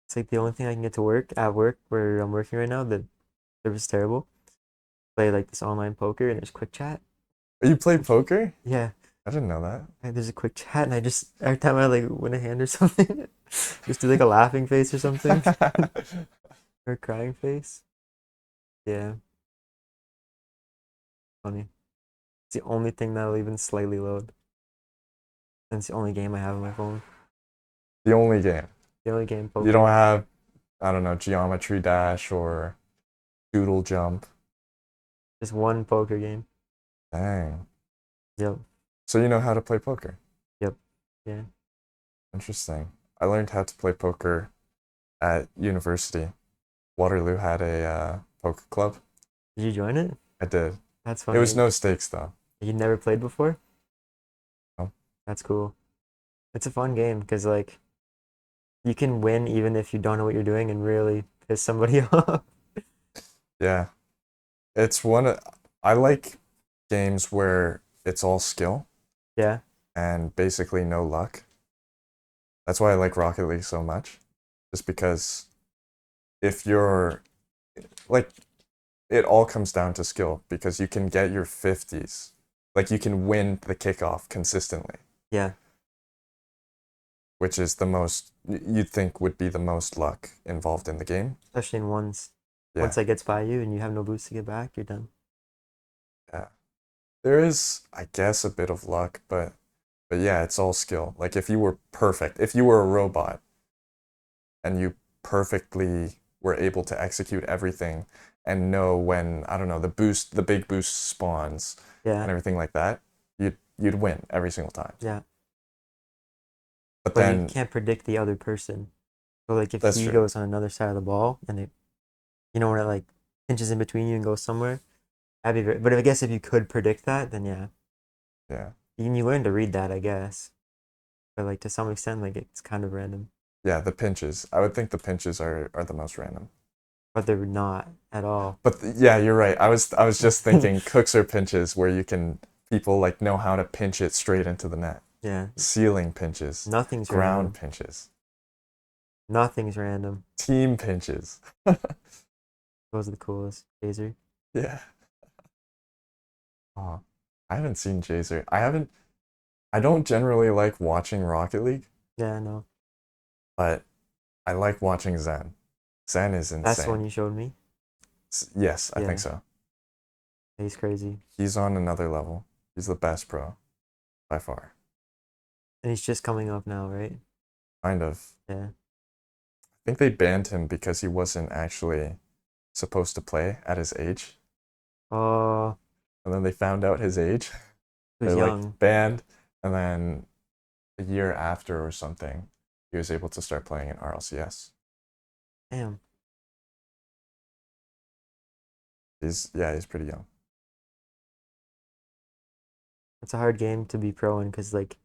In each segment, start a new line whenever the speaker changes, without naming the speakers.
It's like the only thing I can get to work at work where I'm working right now. The service is terrible. Play like this online poker and there's quick chat.
You play poker?
Yeah,
I didn't know that.
and there's a quick chat, and I just every time I like win a hand or something, just do like a laughing face or something or a crying face. Yeah, funny. It's the only thing that'll even slightly load. And it's the only game I have on my phone.
The only game.
The only game
You
poker.
don't have, I don't know, Geometry Dash or Doodle Jump.
Just one poker game.
Dang.
Yep.
So you know how to play poker.
Yep. Yeah.
Interesting. I learned how to play poker at university. Waterloo had a poker club.
Did you join it?
I did.
That's
It was
funny.
no stakes though.
You never played before?
No?
That's cool. It's a fun game because like you can win even if you don't know what you're doing and really piss somebody off.
Yeah. It's one of, I like games where it's all skill
Yeah.
and basically no luck. That's why I like Rocket League so much. Just because if you're like it all comes down to skill because you can get your 50s. Like you can win the kickoff consistently,
Yeah.
which is the most you'd think would be the most luck involved in the game.
Especially in ones.
Yeah.
Once that gets by you and you have no boost to get back, you're done.
Yeah. There is, I guess, a bit of luck, but yeah, it's all skill. Like if you were perfect, if you were a robot and you perfectly were able to execute everything and know when, I don't know, the big boost spawns
Yeah.
and everything like that, you'd win every single time.
Yeah.
But
But you
then
can't predict the other person. So like if
that's
he
true.
goes on another side of the ball and it when it like pinches in between you and goes somewhere, that'd be very, but I guess if you could predict that, then yeah.
Yeah.
You learn to read that, I guess. But like to some extent, like it's kind of random.
Yeah, the pinches. I would think the pinches are the most random.
But they're not at all.
But yeah, you're right. I was just thinking cooks or pinches where you can people like know how to pinch it straight into the net.
Yeah.
Ceiling pinches,
Nothing's
ground
random.
pinches,
Nothing's random.
team pinches.
Those are the coolest. Taser.
Yeah. Oh, I haven't seen Jazer. I don't generally like watching Rocket League,
Yeah, no.
but I like watching Zen. Zen is
That's the one
insane.
you showed me.
Yes, I think
Yeah.
so.
He's crazy.
He's on another level. He's the best pro by far.
And he's just coming up now, right?
Kind of.
Yeah.
I think they banned him because he wasn't actually supposed to play at his age.
Oh,
And then they found out his age.
he was
They're like
young.
banned. And then a year after or something, he was able to start playing in RLCS.
Damn.
He's pretty young.
It's a hard game to be pro in because like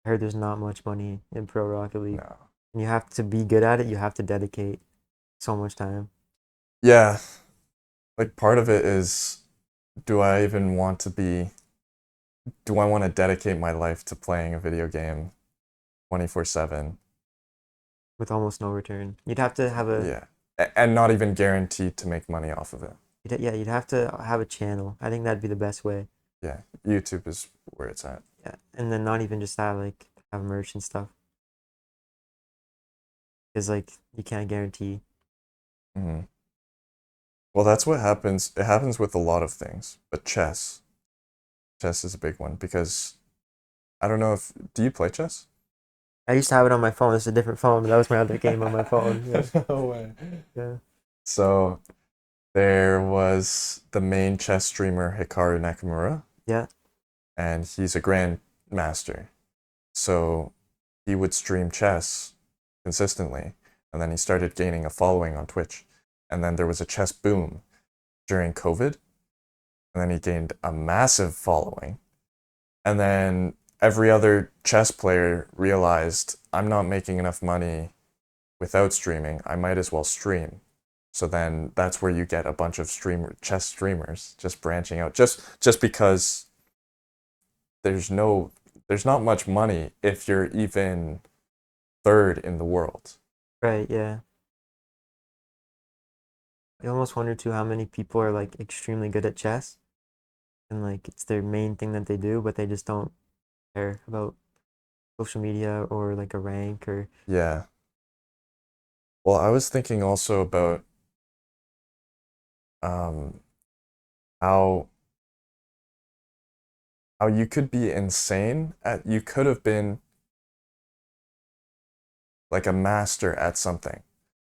I heard there's not much money in Pro Rocket League.
No.
And you have to be good at it. You have to dedicate so much time.
Yeah, like part of it is do I even want to be do I want to dedicate my life to playing a video game 24/7?
With almost no return. You'd have to have a
Yeah. And not even guaranteed to make money off of it.
yeah, you'd have to have a channel. I think that'd be the best way.
Yeah, YouTube is where it's at.
Yeah, and then not even just that, like have merch and stuff, because like you can't guarantee.
Hmm. Well, that's what happens. It happens with a lot of things, but chess is a big one because I don't know if do you play chess?
I used to have it on my phone. It's a different phone, but that was my other game on my phone. Yeah,
No way.
yeah,
So there was the main chess streamer Hikaru Nakamura,
yeah.
and he's a grandmaster. So he would stream chess consistently, and then he started gaining a following on Twitch. And then there was a chess boom during COVID, and then he gained a massive following. And then every other chess player realized I'm not making enough money without streaming. I might as well stream. So then that's where you get a bunch of chess streamers just branching out just because there's no there's not much money if you're even third in the world.
Right, yeah. I almost wonder too how many people are like extremely good at chess and like it's their main thing that they do, but they just don't care about social media or like a rank or
Yeah. Well, I was thinking also about um how you could be insane at you could have been like a master at something,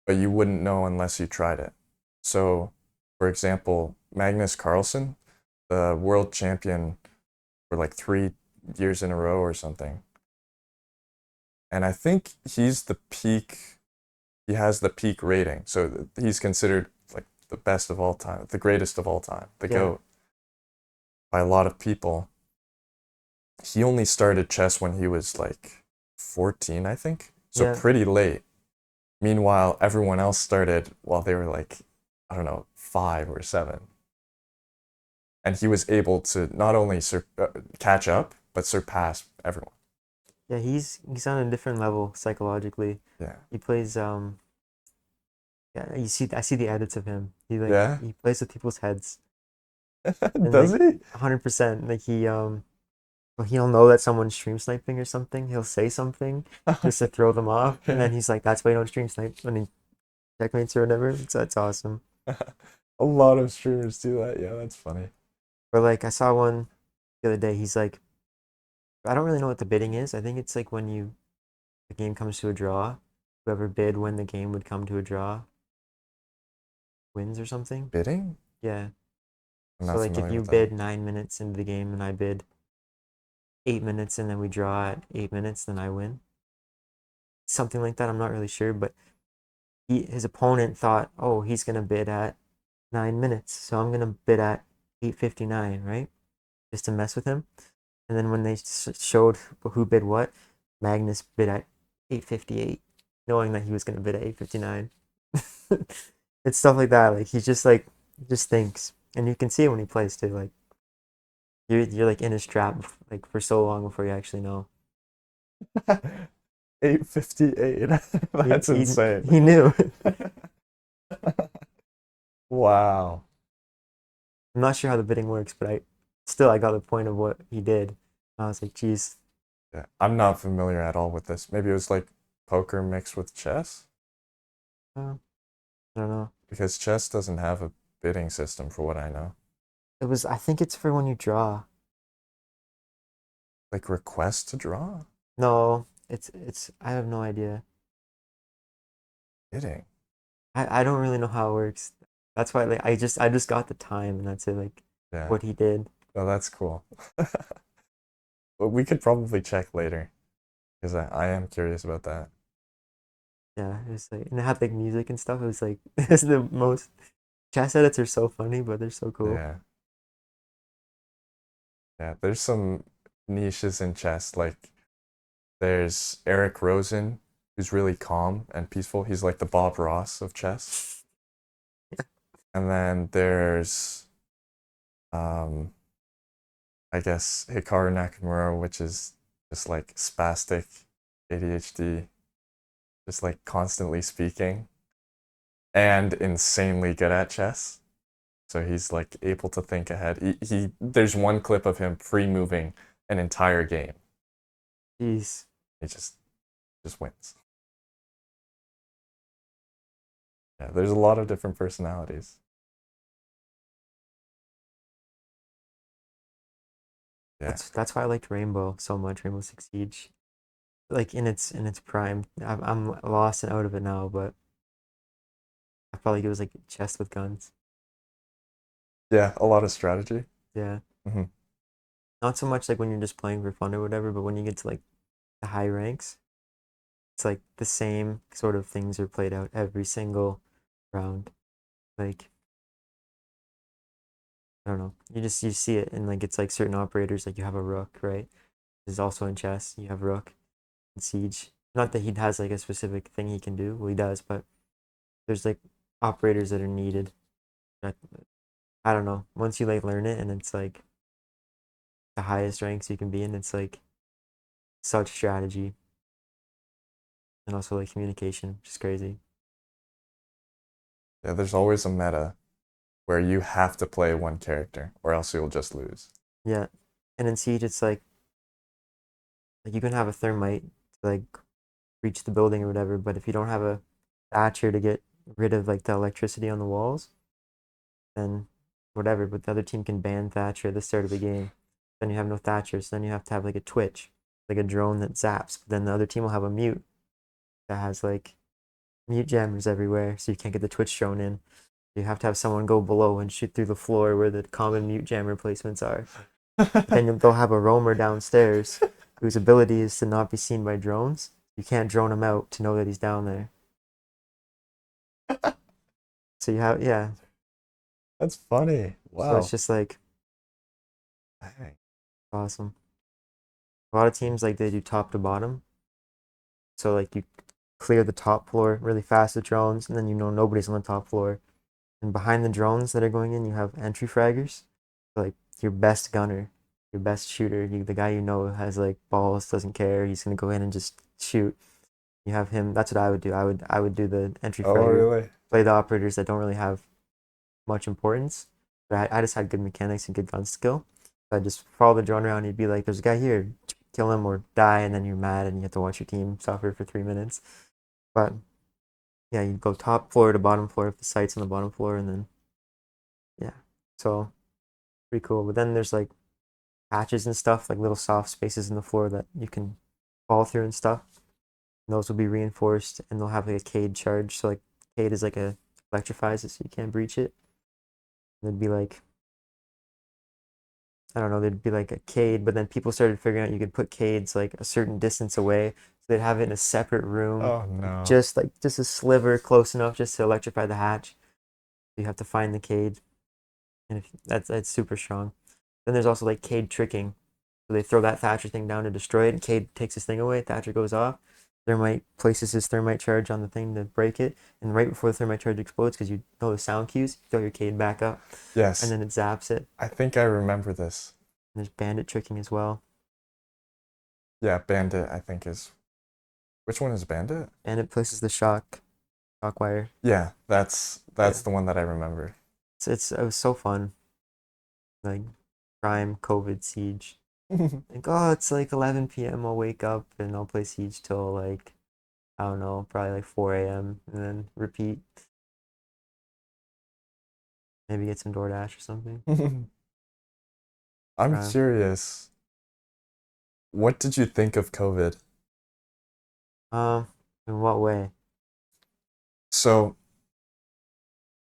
but you wouldn't know unless you tried it. So, for example, Magnus Carlsen, the world champion for like 3 years in a row or something. And I think he's the peak, he has the peak rating. So he's considered like the best of all time, the greatest of all time, the
yeah,
GOAT by a lot of people. He only started chess when he was like 14, I think. So
yeah,
pretty late. Meanwhile, everyone else started while they were like, I don't know, 5 or 7. And he was able to not only catch up, but surpass everyone.
yeah. He's on a different level psychologically.
Yeah.
He plays yeah. You see, I see the edits of him.
Yeah?
He plays with people's heads and
Does
like
he?
100%. Like well, he'll know that someone's stream sniping or something. He'll say something just to throw them off, and then he's like, "That's why you don't stream snipe." When he checkmates or whatever. That's awesome.
A lot of streamers do that. Yeah, that's funny.
Or like I saw one the other day. He's like, I don't really know what the bidding is. I think it's like when the game comes to a draw, whoever bid when the game would come to a draw wins or something.
Bidding?
Yeah.
I'm
So
not
like if
familiar
you
with that.
bid 9 minutes into the game and I bid 8 minutes and then we draw at 8 minutes, then I win. Something like that. I'm not really sure, but his opponent thought, oh, he's gonna bid at 9 minutes, so I'm gonna bid at 8:59, right? Just to mess with him. And then when they showed who bid what, Magnus bid at 8:58, knowing that he was gonna bid at 8:59. It's stuff like that. Like he's just like he just thinks, and you can see it when he plays too. Like you're like in his trap like for so long before you actually know.
8:58.
He
That's
he
insane.
he knew.
Wow.
I'm not sure how the bidding works, but I got the point of what he did. I was like, geez,
Yeah, I'm not familiar at all with this. Maybe it was like poker mixed with chess
I don't know.
because chess doesn't have a bidding system for what I know.
It was. I think it's for when you draw.
Like request to draw?
No, it's. I have no idea.
Bidding.
I don't really know how it works. That's why like I just got the time and that's it. Like
Yeah.
what he did.
Oh, that's cool. But we could probably check later because I am curious about that.
Yeah, it was like and it had like music and stuff. It was like it's the most chess edits are so funny, but they're so cool.
Yeah. Yeah. There's some niches in chess. Like there's Eric Rosen, who's really calm and peaceful. He's like the Bob Ross of chess. And then there's um I guess Hikaru Nakamura, which is just like spastic ADHD, just like constantly speaking and insanely good at chess. So he's like able to think ahead. He there's one clip of him pre-moving an entire game.
Jeez.
He just wins. Yeah, there's a lot of different personalities. Yeah.
That's why I liked Rainbow so much, Rainbow Six Siege. Like in its prime. I'm lost and out of it now, but I felt like it was like chess with guns.
Yeah, a lot of strategy.
Yeah.
Hmm.
Not so much like when you're just playing for fun or whatever, but when you get to like the high ranks, it's like the same sort of things are played out every single round. Like I don't know. You see it and like it's like certain operators like you have a rook, right? This is also in chess. You have rook in siege. Not that he has like a specific thing he can do. Well, he does, but there's like operators that are needed. That, I don't know. Once you like learn it and it's like the highest ranks you can be in, it's like such strategy and also like communication, which is crazy.
Yeah, there's always a meta where you have to play one character or else you'll just lose.
Yeah. And in Siege, it's like you can have a thermite to like reach the building or whatever, but if you don't have a thatcher to get rid of like the electricity on the walls, then whatever. But the other team can ban thatcher at the start of the game. Then you have no thatcher, so then you have to have like a twitch, like a drone that zaps. But then the other team will have a mute that has like mute jammers everywhere, so you can't get the twitch drone in. You have to have someone go below and shoot through the floor where the common mute jammer placements are. But then they'll have a roamer downstairs whose ability is to not be seen by drones. You can't drone him out to know that he's down there. So you have, yeah.
That's funny.
So it's
Wow.
just like
Dang.
awesome. A lot of teams like they do top to bottom. So like you clear the top floor really fast with drones, and then you know nobody's on the top floor. And behind the drones that are going in, you have entry fraggers. So, like your best gunner, your best shooter, the guy you know has like balls, doesn't care. He's gonna go in and just shoot. You have him. That's what I would do. I would do the entry
Oh,
fragger,
really?
play the operators that don't really have much importance. But I just had good mechanics and good gun skill. So I just follow the drone around. You'd be like, "There's a guy here, kill him or die," and then you're mad and you have to watch your team suffer for 3 minutes. But yeah, you go top floor to bottom floor if the site's on the bottom floor, and then yeah, so pretty cool. But then there's like patches and stuff, like little soft spaces in the floor that you can fall through and stuff. And those will be reinforced, and they'll have like a cade charge. So like cade is like a electrifies it, so you can't breach it. And there'd be like I don't know, there'd be like a cade, but then people started figuring out you could put cades like a certain distance away. So they'd have it in a separate room,
Oh no.
just a sliver close enough just to electrify the hatch. You have to find the cade, and if that's super strong. Then there's also like cade tricking. So they throw that Thatcher thing down to destroy it, and Cade takes his thing away. Thatcher goes off. Thermite places his thermite charge on the thing to break it, and right before the thermite charge explodes, because you know the sound cues, you throw your Cade back up, and
Yes,
then it zaps it.
I think I remember this.
And there's bandit tricking as well.
Yeah, Bandit, I think is. Which one is Bandit?
Bandit places the shock wire.
Yeah, that's
Yeah,
the one that I remember.
it was so fun. Like prime COVID siege. Like oh, it's like 11 p.m. I'll wake up and I'll play siege till like I don't know, probably like 4 a.m. and then repeat. Maybe get some DoorDash or something.
I'm
Prime.
curious. What did you think of COVID?
In what way?
So,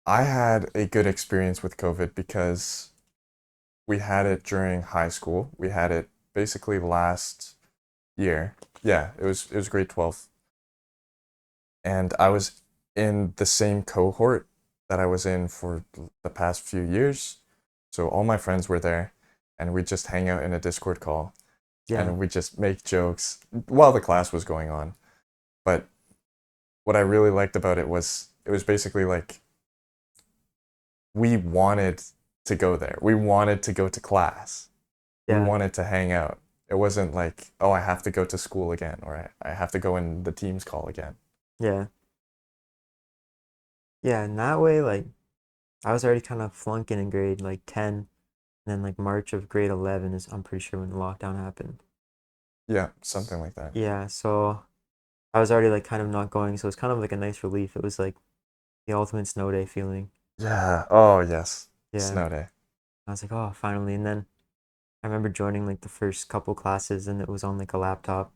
I had a good experience with COVID because we had it during high school. We had it basically last year. Yeah, it was grade 12. And I was in the same cohort that I was in for the past few years. So all my friends were there and we just hang out in a Discord call
Yeah,
and we just make jokes while the class was going on. But what I really liked about it was basically like we wanted to go there. We wanted to go to class. We
yeah,
wanted to hang out. It wasn't like, oh, I have to go to school again or I have to go in the Teams call again.
yeah, yeah. In that way, like I was already kind of flunking in grade like 10, and then like March of grade 11 is I'm pretty sure when the lockdown happened.
Yeah, something like that.
Yeah, so I was already like kind of not going, so it's kind of like a nice relief. It was like the ultimate snow day feeling.
Yeah. Oh, yes.
Yeah,
Snow day.
I was like, oh, finally. And then I remember joining like the first couple classes, and it was on like a laptop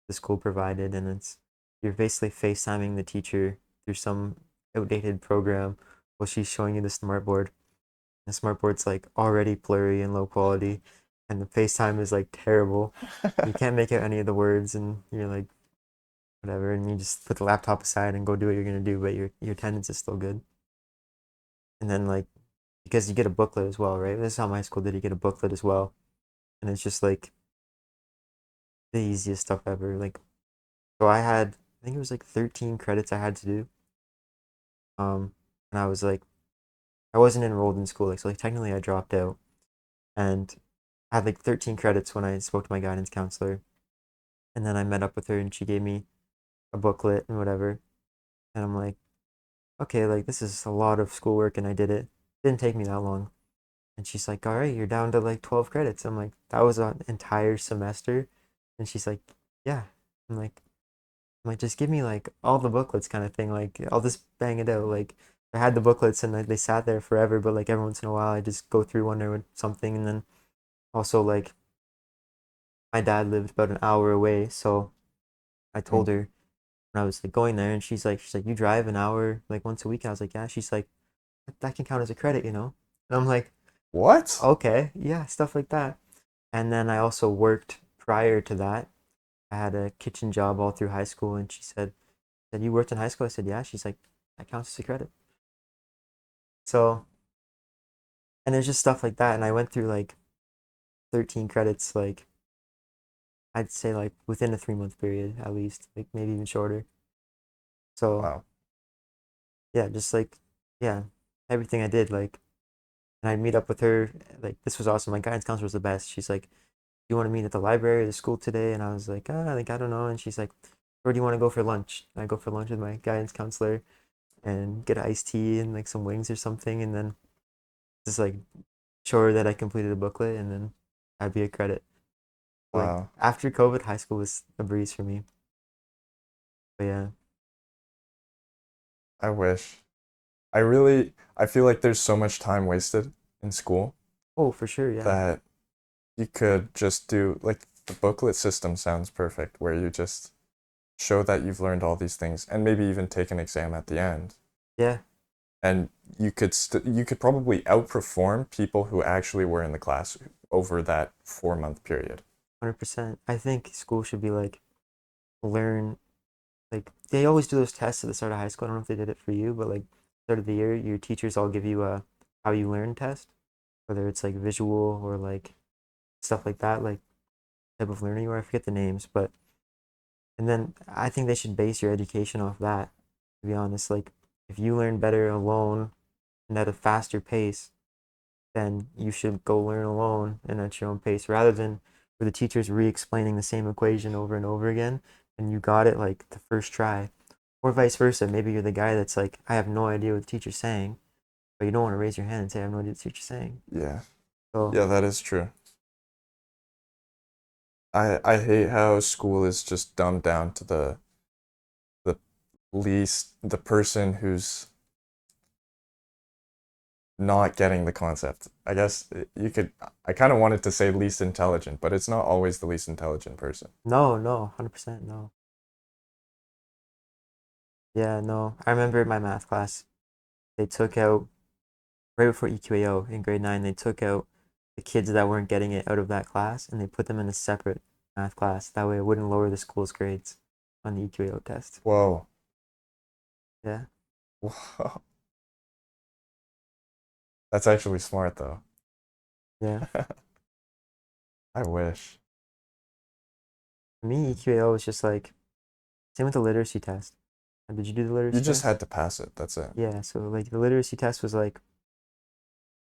the school provided, and it's you're basically FaceTiming the teacher through some outdated program while she's showing you the smartboard. The smartboard's like already blurry and low quality, and the FaceTime is like terrible. You can't make out any of the words, and you're like whatever, and you just put the laptop aside and go do what you're gonna do, but your attendance is still good. And then like because you get a booklet as well, right? This is how my school did. You get a booklet as well, and it's just like the easiest stuff ever. Like so, I think it was like 13 credits I had to do. And I was like I wasn't enrolled in school, like so like technically I dropped out, and I had like 13 credits when I spoke to my guidance counselor, and then I met up with her and she gave me a booklet and whatever, and I'm like, okay, like this is a lot of schoolwork and I did it. Didn't take me that long. And she's like, all right, you're down to like 12 credits. I'm like, that was an entire semester. And she's like, yeah. I'm like, just give me like all the booklets kind of thing. Like, I'll just bang it out. Like, I had the booklets and they sat there forever, but like every once in a while, I just go through one or something. And then also, like, my dad lived about an hour away. So I
Mm.
told her when I was like going there, and she's like, you drive an hour like once a week. I was like, yeah. She's like, that can count as a credit, you know? And I'm like,
What?
okay, yeah, stuff like that. And then I also worked prior to that. I had a kitchen job all through high school, and she said you worked in high school? I said, yeah. She's like, that counts as a credit. So, and there's just stuff like that. And I went through like 13 credits, like I'd say like within a 3 month period at least, like maybe even shorter. So
Wow.
yeah, just like yeah, everything I did, like, and I'd meet up with her. Like this was awesome. My guidance counselor was the best. She's like, you want to meet at the library or the school today? And I was like, like I don't know. And she's like, where do you want to go for lunch? And I go for lunch with my guidance counselor and get iced tea and like some wings or something, and then just like sure that I completed a booklet, and then I'd be a credit. Like
Wow.
after COVID, high school was a breeze for me. But yeah.
I wish. I feel like there's so much time wasted in school
Oh, for sure. Yeah.
that you could just do like the booklet system sounds perfect where you just show that you've learned all these things and maybe even take an exam at the end.
Yeah.
And you could probably outperform people who actually were in the class over that 4 month period.
100%. I think school should be like learn, like they always do those tests at the start of high school. I don't know if they did it for you, but like start of the year, your teachers all give you a how you learn test, whether it's like visual or like stuff like that, like type of learning, or I forget the names, but and then I think they should base your education off that, to be honest. Like if you learn better alone and at a faster pace, then you should go learn alone and at your own pace rather than where the teacher's re-explaining the same equation over and over again and you got it like the first try. Or vice versa. Maybe you're the guy that's like, I have no idea what the teacher's saying, but you don't want to raise your hand and say, I have no idea what the teacher's saying.
Yeah.
So,
Yeah, that is true. I hate how school is just dumbed down to the least the person who's not getting the concept. I guess you could I kind of wanted to say least intelligent, but it's not always the least intelligent person.
no, no, 100% no. Yeah, no. I remember in my math class, they took out, right before EQAO in grade 9, they took out the kids that weren't getting it out of that class and they put them in a separate math class. That way it wouldn't lower the school's grades on the EQAO test.
Whoa.
Yeah.
Whoa. That's actually smart though.
Yeah.
I wish.
For me, EQAO was just like, same with the literacy test. Did you do the
You
literacy
just
test?
had to pass it. That's it.
Yeah, so like the literacy test was like,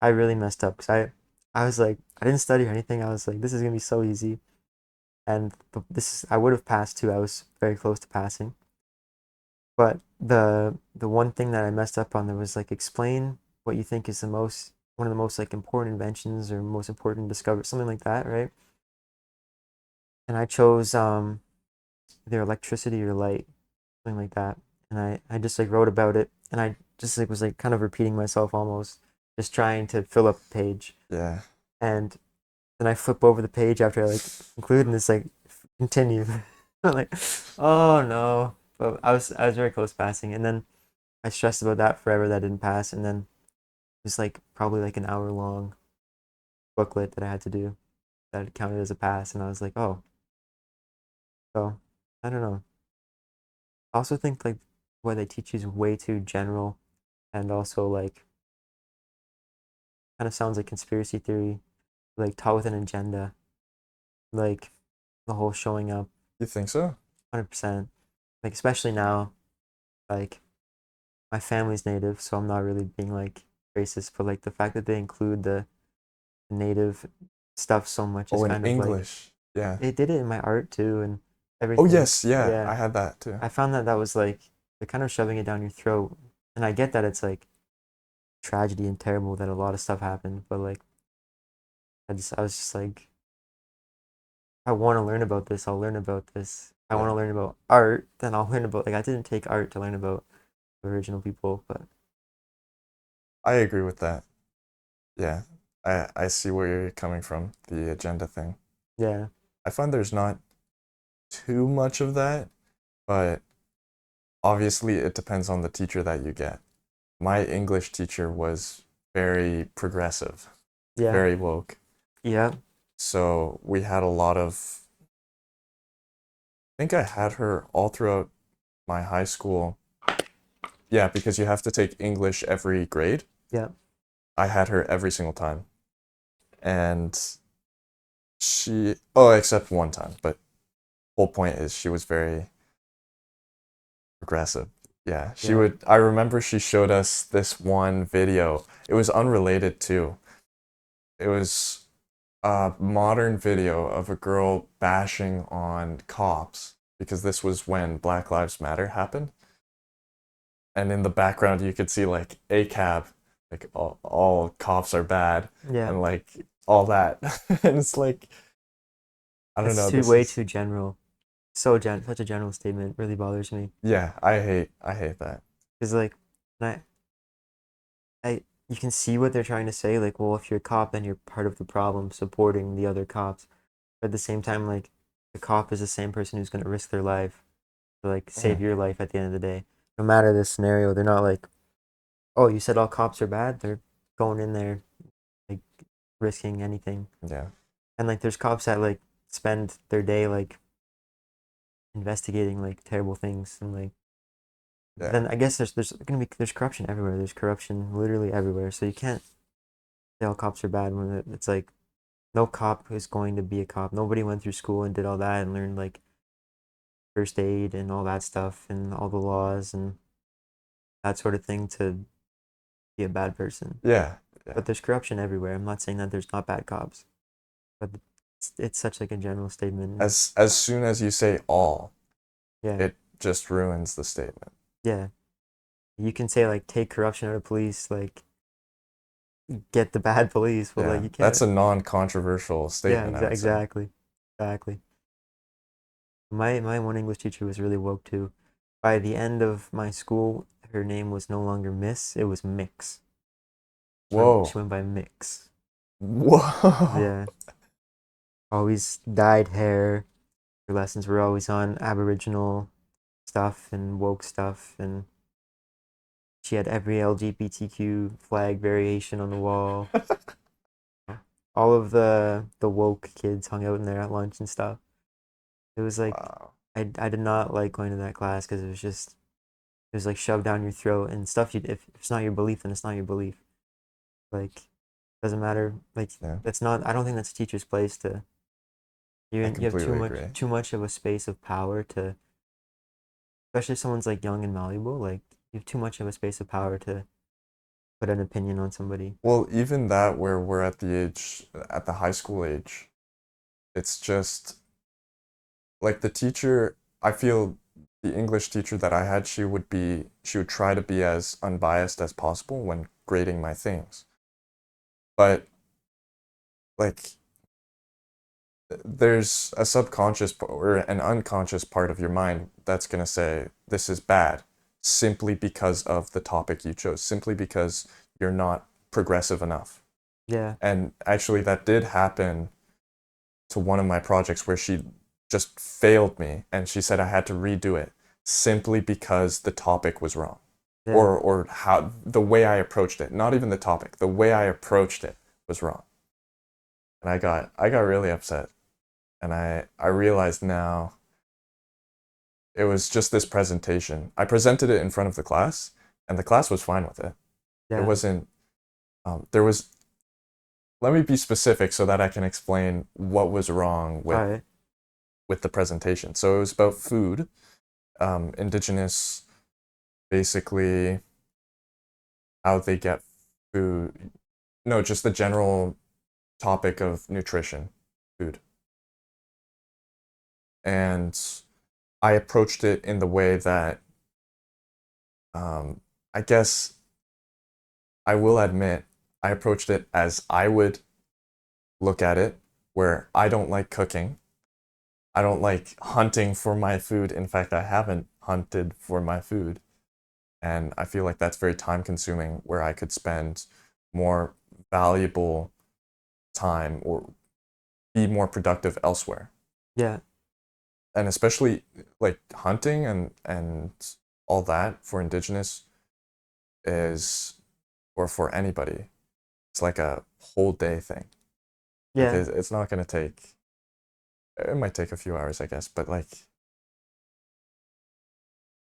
I really messed up because I was like, I didn't study or anything. I was like, this is gonna be so easy. And I would have passed too. I was very close to passing. But the one thing that I messed up on there was like explain what you think is one of the most like important inventions or most important discoveries, something like that, right? And I chose either electricity or light, something like that. And I just like wrote about it and I just like was like kind of repeating myself almost, just trying to fill up the page.
Yeah.
And then I flip over the page after I like conclude and it's like continue. I'm like, oh no. But I was very close passing. And then I stressed about that forever that didn't pass. And then it was like probably like an hour long booklet that I had to do that counted as a pass. And I was like, oh, so I don't know. I also think like what they teach you is way too general and also like kind of sounds like conspiracy theory, like taught with an agenda, like the whole showing up
You think so?
100%. Like especially now, like my family's native, so I'm not really being like racist, but like the fact that they include the native stuff so much is
Oh, in
kind of like
English. Yeah.
they did it in my art too and
Oh,
everything.
yes. Yeah.
Yeah,
I had that too.
I found that that was like they're kind of shoving it down your throat. And I get that it's like tragedy and terrible that a lot of stuff happened, but like I was just like, I want to learn about this. I'll learn about this. I want
Yeah,
to learn about art. Then I'll learn about, like, I didn't take art to learn about the original people, but
I agree with that. Yeah, I see where you're coming from, the agenda thing.
yeah,
I find there's not too much of that, but obviously it depends on the teacher that you get. My English teacher was very progressive,
yeah,
very woke.
yeah,
So we had a lot of, I think I had her all throughout my high school. Yeah, because you have to take English every grade.
yeah.
I had her every single time. And oh, except one time, but whole point is she was very progressive. Yeah,
Yeah.
I remember she showed us this one video. It was unrelated too. It was a modern video of a girl bashing on cops because this was when Black Lives Matter happened. And in the background, you could see like a cab, like all cops are bad,
Yeah.
and like all that. And it's like, I don't
It's
know,
too
this
way
is,
too general. Such a general statement really bothers me.
yeah, I hate that.
Because like, and you can see what they're trying to say. Like, well, if you're a cop, then you're part of the problem, supporting the other cops. But at the same time, like, the cop is the same person who's gonna risk their life to like save
Mhm.
your life at the end of the day. No matter the scenario, they're not like, oh, you said all cops are bad. They're going in there like risking anything.
Yeah,
And like, there's cops that like spend their day like investigating like terrible things and like
yeah,
then I guess there's corruption everywhere. There's corruption literally everywhere. So you can't say all cops are bad when it's like no cop is going to be a cop. Nobody went through school and did all that and learned like first aid and all that stuff and all the laws and that sort of thing to be a bad person.
yeah, yeah.
But there's corruption everywhere. I'm not saying that there's not bad cops, but it's such like a general statement.
As soon as you say all,
Yeah,
it just ruins the statement.
yeah. You can say like take corruption out of police, like get the bad police, but like
Yeah,
you
that's
can't.
a non-controversial
Yeah,
statement, I would say.
exactly, exactly. My one English teacher was really woke too. By the end of my school, her name was no longer Miss, it was Mix. She
Whoa,
went by Mix.
whoa.
Yeah, always dyed hair. Her lessons were always on Aboriginal stuff and woke stuff, and she had every LGBTQ flag variation on the wall. All of the woke kids hung out in there at lunch and stuff. It was like
Wow.
I did not like going to that class because it was like shoved down your throat and stuff. You if it's not your belief, then it's not your belief. Like doesn't matter. Like
Yeah,
that's not. I don't think that's a teacher's place to.
I
You have
completely agree.
too much of a space of power to, especially if someone's like young and malleable. Like you have too much of a space of power to put an opinion on somebody.
Well, even that where we're at the age, at the high school age, it's just like the teacher, I feel the English teacher that I had, she would try to be as unbiased as possible when grading my things. But like there's a subconscious or an unconscious part of your mind that's going to say this is bad simply because of the topic you chose, simply because you're not progressive enough.
Yeah,
And actually, that did happen to one of my projects where she just failed me and she said I had to redo it simply because the topic was wrong.
yeah,
Or how the way I approached it, not even the topic, the way I approached it was wrong. And I got really upset. And I realized now it was just this presentation. I presented it in front of the class, and the class was fine with it. It
yeah.
wasn't, there was, let me be specific so that I can explain what was wrong
All right.
with the presentation. So it was about food, indigenous, basically how they get food. No, just the general topic of nutrition, food. And I approached it in the way that I guess I will admit I approached it as I would look at it, where I don't like cooking. I don't like hunting for my food. In fact, I haven't hunted for my food. And I feel like that's very time consuming, where I could spend more valuable time or be more productive elsewhere.
Yeah,
And especially like hunting and all that for indigenous is, or for anybody, it's like a whole day thing. Like
yeah,
it's not going to take, it might take a few hours, I guess, but like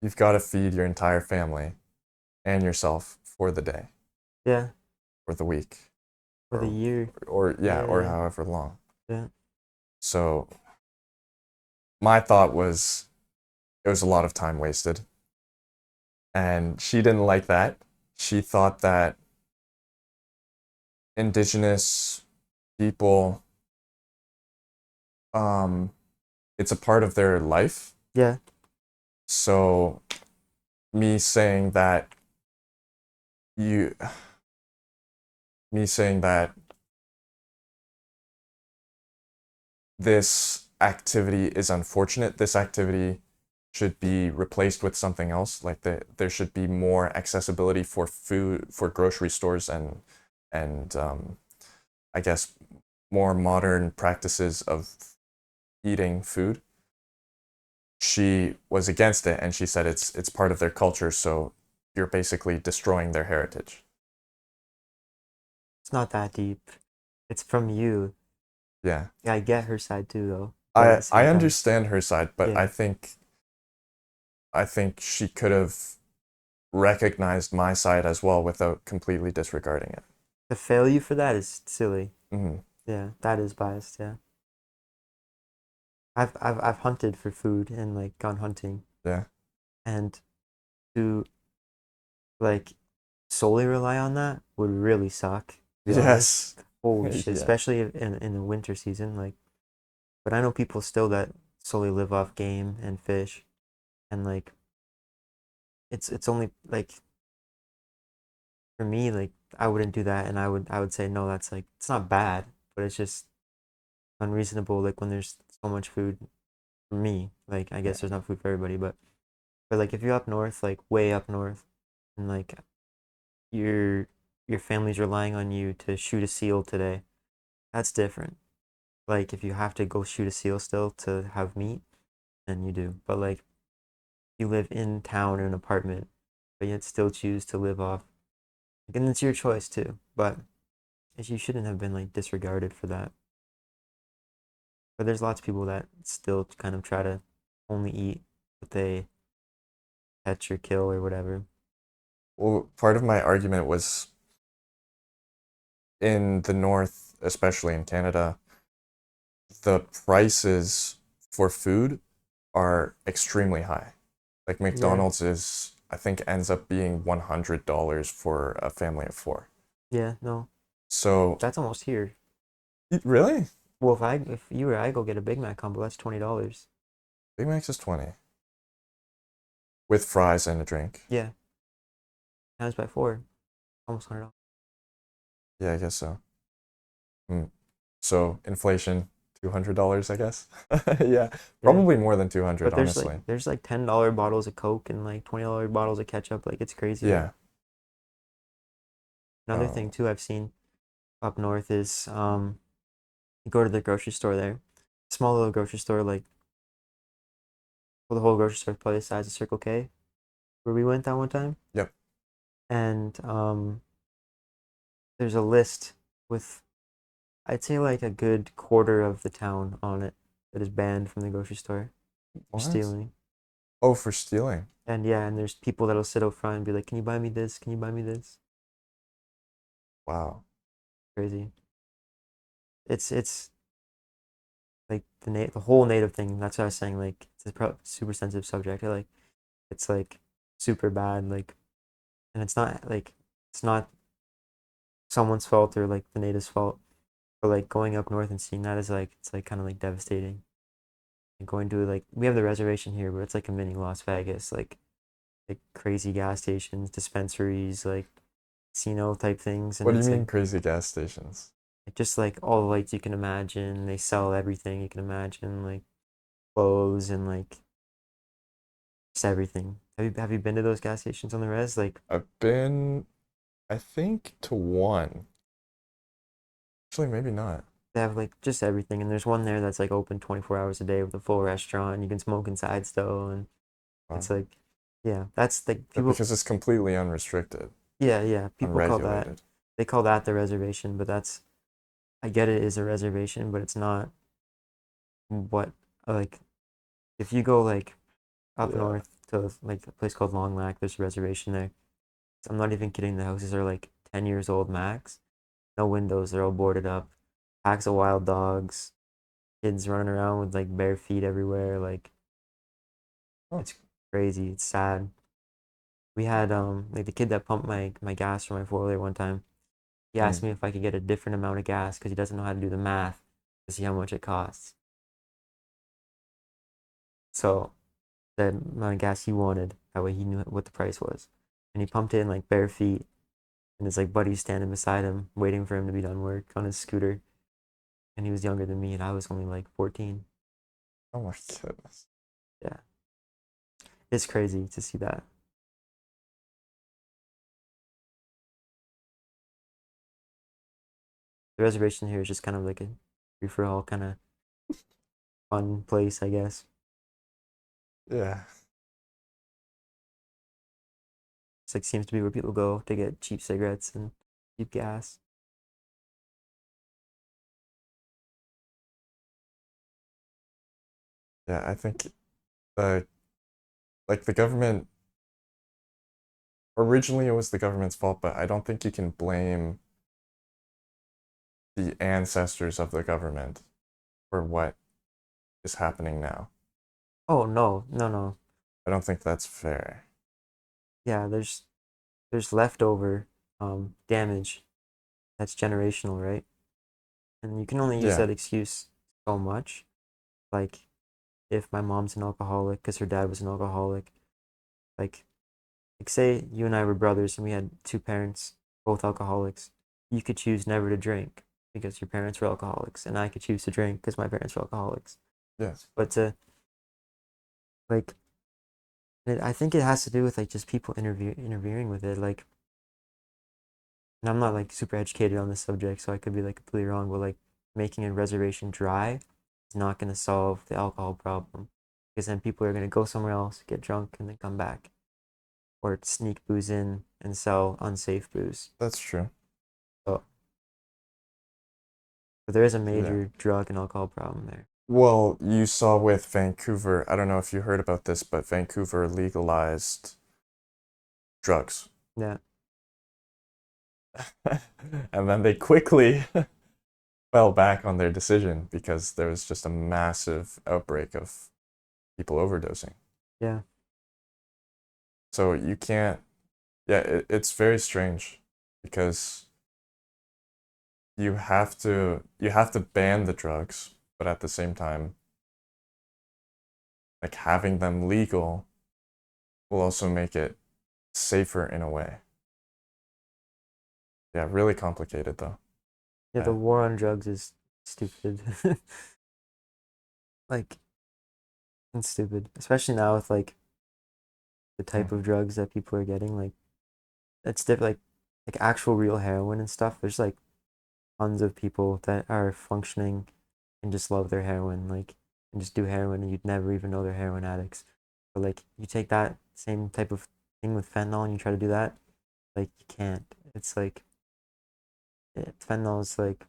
you've got to feed your entire family and yourself for the day
yeah.
or the week
For the
or
year.
or yeah,
Yeah,
or
yeah,
however long.
yeah.
So my thought was it was a lot of time wasted. And she didn't like that. She thought that indigenous people, um, it's a part of their life.
Yeah.
So me saying that you, me saying that this activity is unfortunate, this activity should be replaced with something else. Like there should be more accessibility for food, for grocery stores and I guess more modern practices of eating food. She was against it and she said it's part of their culture, so you're basically destroying their heritage.
It's not that deep. It's from you.
Yeah.
Yeah, I get her side too, though. But at
I
the
I
same time,
understand her side, but
yeah,
I think she could have recognized my side as well without completely disregarding it.
to fail you for that is silly.
Hmm.
Yeah, that is biased. Yeah, I've hunted for food and like gone hunting,
Yeah.
and to like solely rely on that would really suck. To be honest,
Yes.
holy shit,
Yeah.
especially in the winter season. Like, but I know people still that solely live off game and fish, and like it's only like for me, like I wouldn't do that, and I would say no. That's like it's not bad, but it's just unreasonable. Like when there's so much food for me, like I
Yeah.
guess there's not food for everybody, but like if you're up north, like way up north, and like your your family's relying on you to shoot a seal today, that's different. Like if you have to go shoot a seal still to have meat, then you do. But like you live in town in an apartment, but yet still choose to live off, and it's your choice too. But you shouldn't have been like disregarded for that. But there's lots of people that still kind of try to only eat what they catch or kill or whatever.
Well, part of my argument was in the north, especially in Canada, the prices for food are extremely high. Like
Yeah,
McDonald's is, I think, ends up being $100 for a family of four.
yeah, no,
So,
that's almost here.
really?
Well, if you or I go get a Big Mac combo, that's $20.
Big Mac's is 20 with fries and a drink.
Yeah, times by four, almost $100.
Yeah, I guess so. Hmm. So, inflation, $200, I guess. Yeah,
Yeah,
probably more than 200,
but there's like
honestly.
there's like $10 bottles of Coke and like $20 bottles of ketchup. Like it's crazy.
Yeah.
Another thing
Oh,
too I've seen up north is you go to the grocery store there, small little grocery store like well the whole grocery store is probably the size of Circle K where we went that one time,
yep.
and there's a list with I'd say like a good quarter of the town on it that is banned from the grocery store for
What?
stealing.
Oh, for stealing.
And yeah, and there's people that'll sit out front and be like, "Can you buy me this? Can you buy me this?"
Wow.
Crazy. It's like the whole native thing. That's what I was saying. Like it's a super sensitive subject. Like it's like super bad. Like and it's not someone's fault or like the native's fault. But like going up north and seeing that is like it's like kind of like devastating. And going to like we have the reservation here, but it's like a mini Las Vegas. Like like crazy gas stations, dispensaries, like casino type things, and
What do you
it's like
mean crazy gas stations?
just like all the lights you can imagine. They sell everything you can imagine, like clothes and like just everything. Have you been to those gas stations on the res? Like
I've been, I think, to one. Actually, maybe not.
they have like just everything, and there's one there that's like open 24 hours a day with a full restaurant. You can smoke inside still, and it's
Wow.
like, yeah, that's like people.
Because it's completely unrestricted,
Yeah, yeah, people call that.
unregulated.
They call that the reservation, but that's I get it is a reservation, but it's not what like if you go like up
Yeah.
north to like a place called Long Lac, there's a reservation there. I'm not even kidding. The houses are like 10 years old max. No windows. They're all boarded up. Packs of wild dogs. Kids running around with like bare feet everywhere. Like
Oh.
it's crazy. It's sad. We had like the kid that pumped my gas for my four-wheeler one time. He asked
Mm.
me if I could get a different amount of gas because he doesn't know how to do the math to see how much it costs. So the amount of gas he wanted. That way he knew what the price was. And he pumped it in like bare feet. And his like buddy's standing beside him, waiting for him to be done work on his scooter. And he was younger than me, and I was only like 14.
Oh my goodness.
Yeah, it's crazy to see that. The reservation here is just kind of like a free for all kind of fun place, I guess.
Yeah.
It's like seems to be where people go to get cheap cigarettes and cheap gas.
Yeah, I think the like the government originally it was the government's fault, but I don't think you can blame the ancestors of the government for what is happening now.
Oh no, no, no.
I don't think that's fair.
Yeah, there's leftover damage that's generational, right? And you can only use
Yeah.
that excuse so much. Like if my mom's an alcoholic because her dad was an alcoholic, like say you and I were brothers and we had two parents, both alcoholics. You could choose never to drink because your parents were alcoholics, and I could choose to drink because my parents were alcoholics.
Yeah.
But to like, I think it has to do with like just people interfering with it. Like, and I'm not like super educated on this subject, so I could be like completely wrong. But like, making a reservation dry is not going to solve the alcohol problem because then people are going to go somewhere else, get drunk, and then come back, or sneak booze in and sell unsafe booze.
That's true.
So but there is a
Yeah.
major drug and alcohol problem there.
Well, you saw with Vancouver, I don't know if you heard about this, but Vancouver legalized drugs.
Yeah,
And then they quickly fell back on their decision because there was just a massive outbreak of people overdosing.
yeah,
So you can't, yeah, it's very strange because you have to ban the drugs, but at the same time, like having them legal will also make it safer in a way. Yeah, really complicated though.
yeah. The
Yeah.
war on drugs is stupid. Like, it's stupid, especially now with like the type of
Mhm.
drugs that people are getting. Like, it's different. Like actual real heroin and stuff. There's like tons of people that are functioning and just love their heroin, like, and just do heroin, and you'd never even know they're heroin addicts. But like, you take that same type of thing with fentanyl and you try to do that, like, you can't. It's like fentanyl is like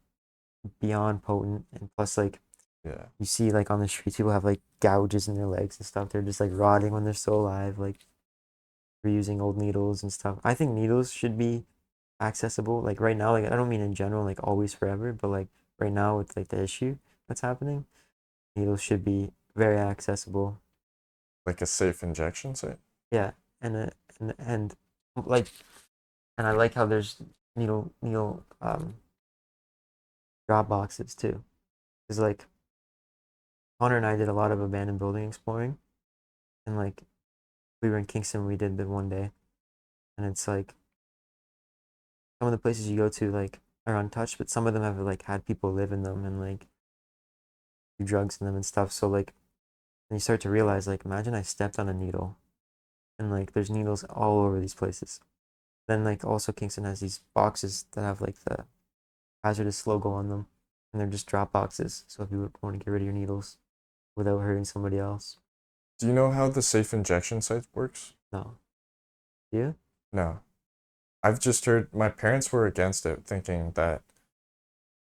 beyond potent, and plus like
Yeah.
you see like on the streets people have like gouges in their legs and stuff. They're just like rotting when they're still alive. Like we're using old needles and stuff. I think needles should be accessible. Like right now, like I don't mean in general, like always forever, but like right now with like the issue that's happening, needles should be very accessible.
Like a safe injection site.
Yeah, and and like and I like how there's needle drop boxes too. Cause like Connor and I did a lot of abandoned building exploring, and like we were in Kingston. We did the one day, and it's like some of the places you go to like are untouched, but some of them have like had people live in them and like do drugs in them and stuff. So like, and you start to realize like, imagine I stepped on a needle, and like there's needles all over these places. Then like also Kingston has these boxes that have like the hazardous logo on them, and they're just drop boxes. So if you would want to get rid of your needles without hurting somebody else,
Do you know how the safe injection site works?
no, yeah,
No. I've just heard my parents were against it, thinking that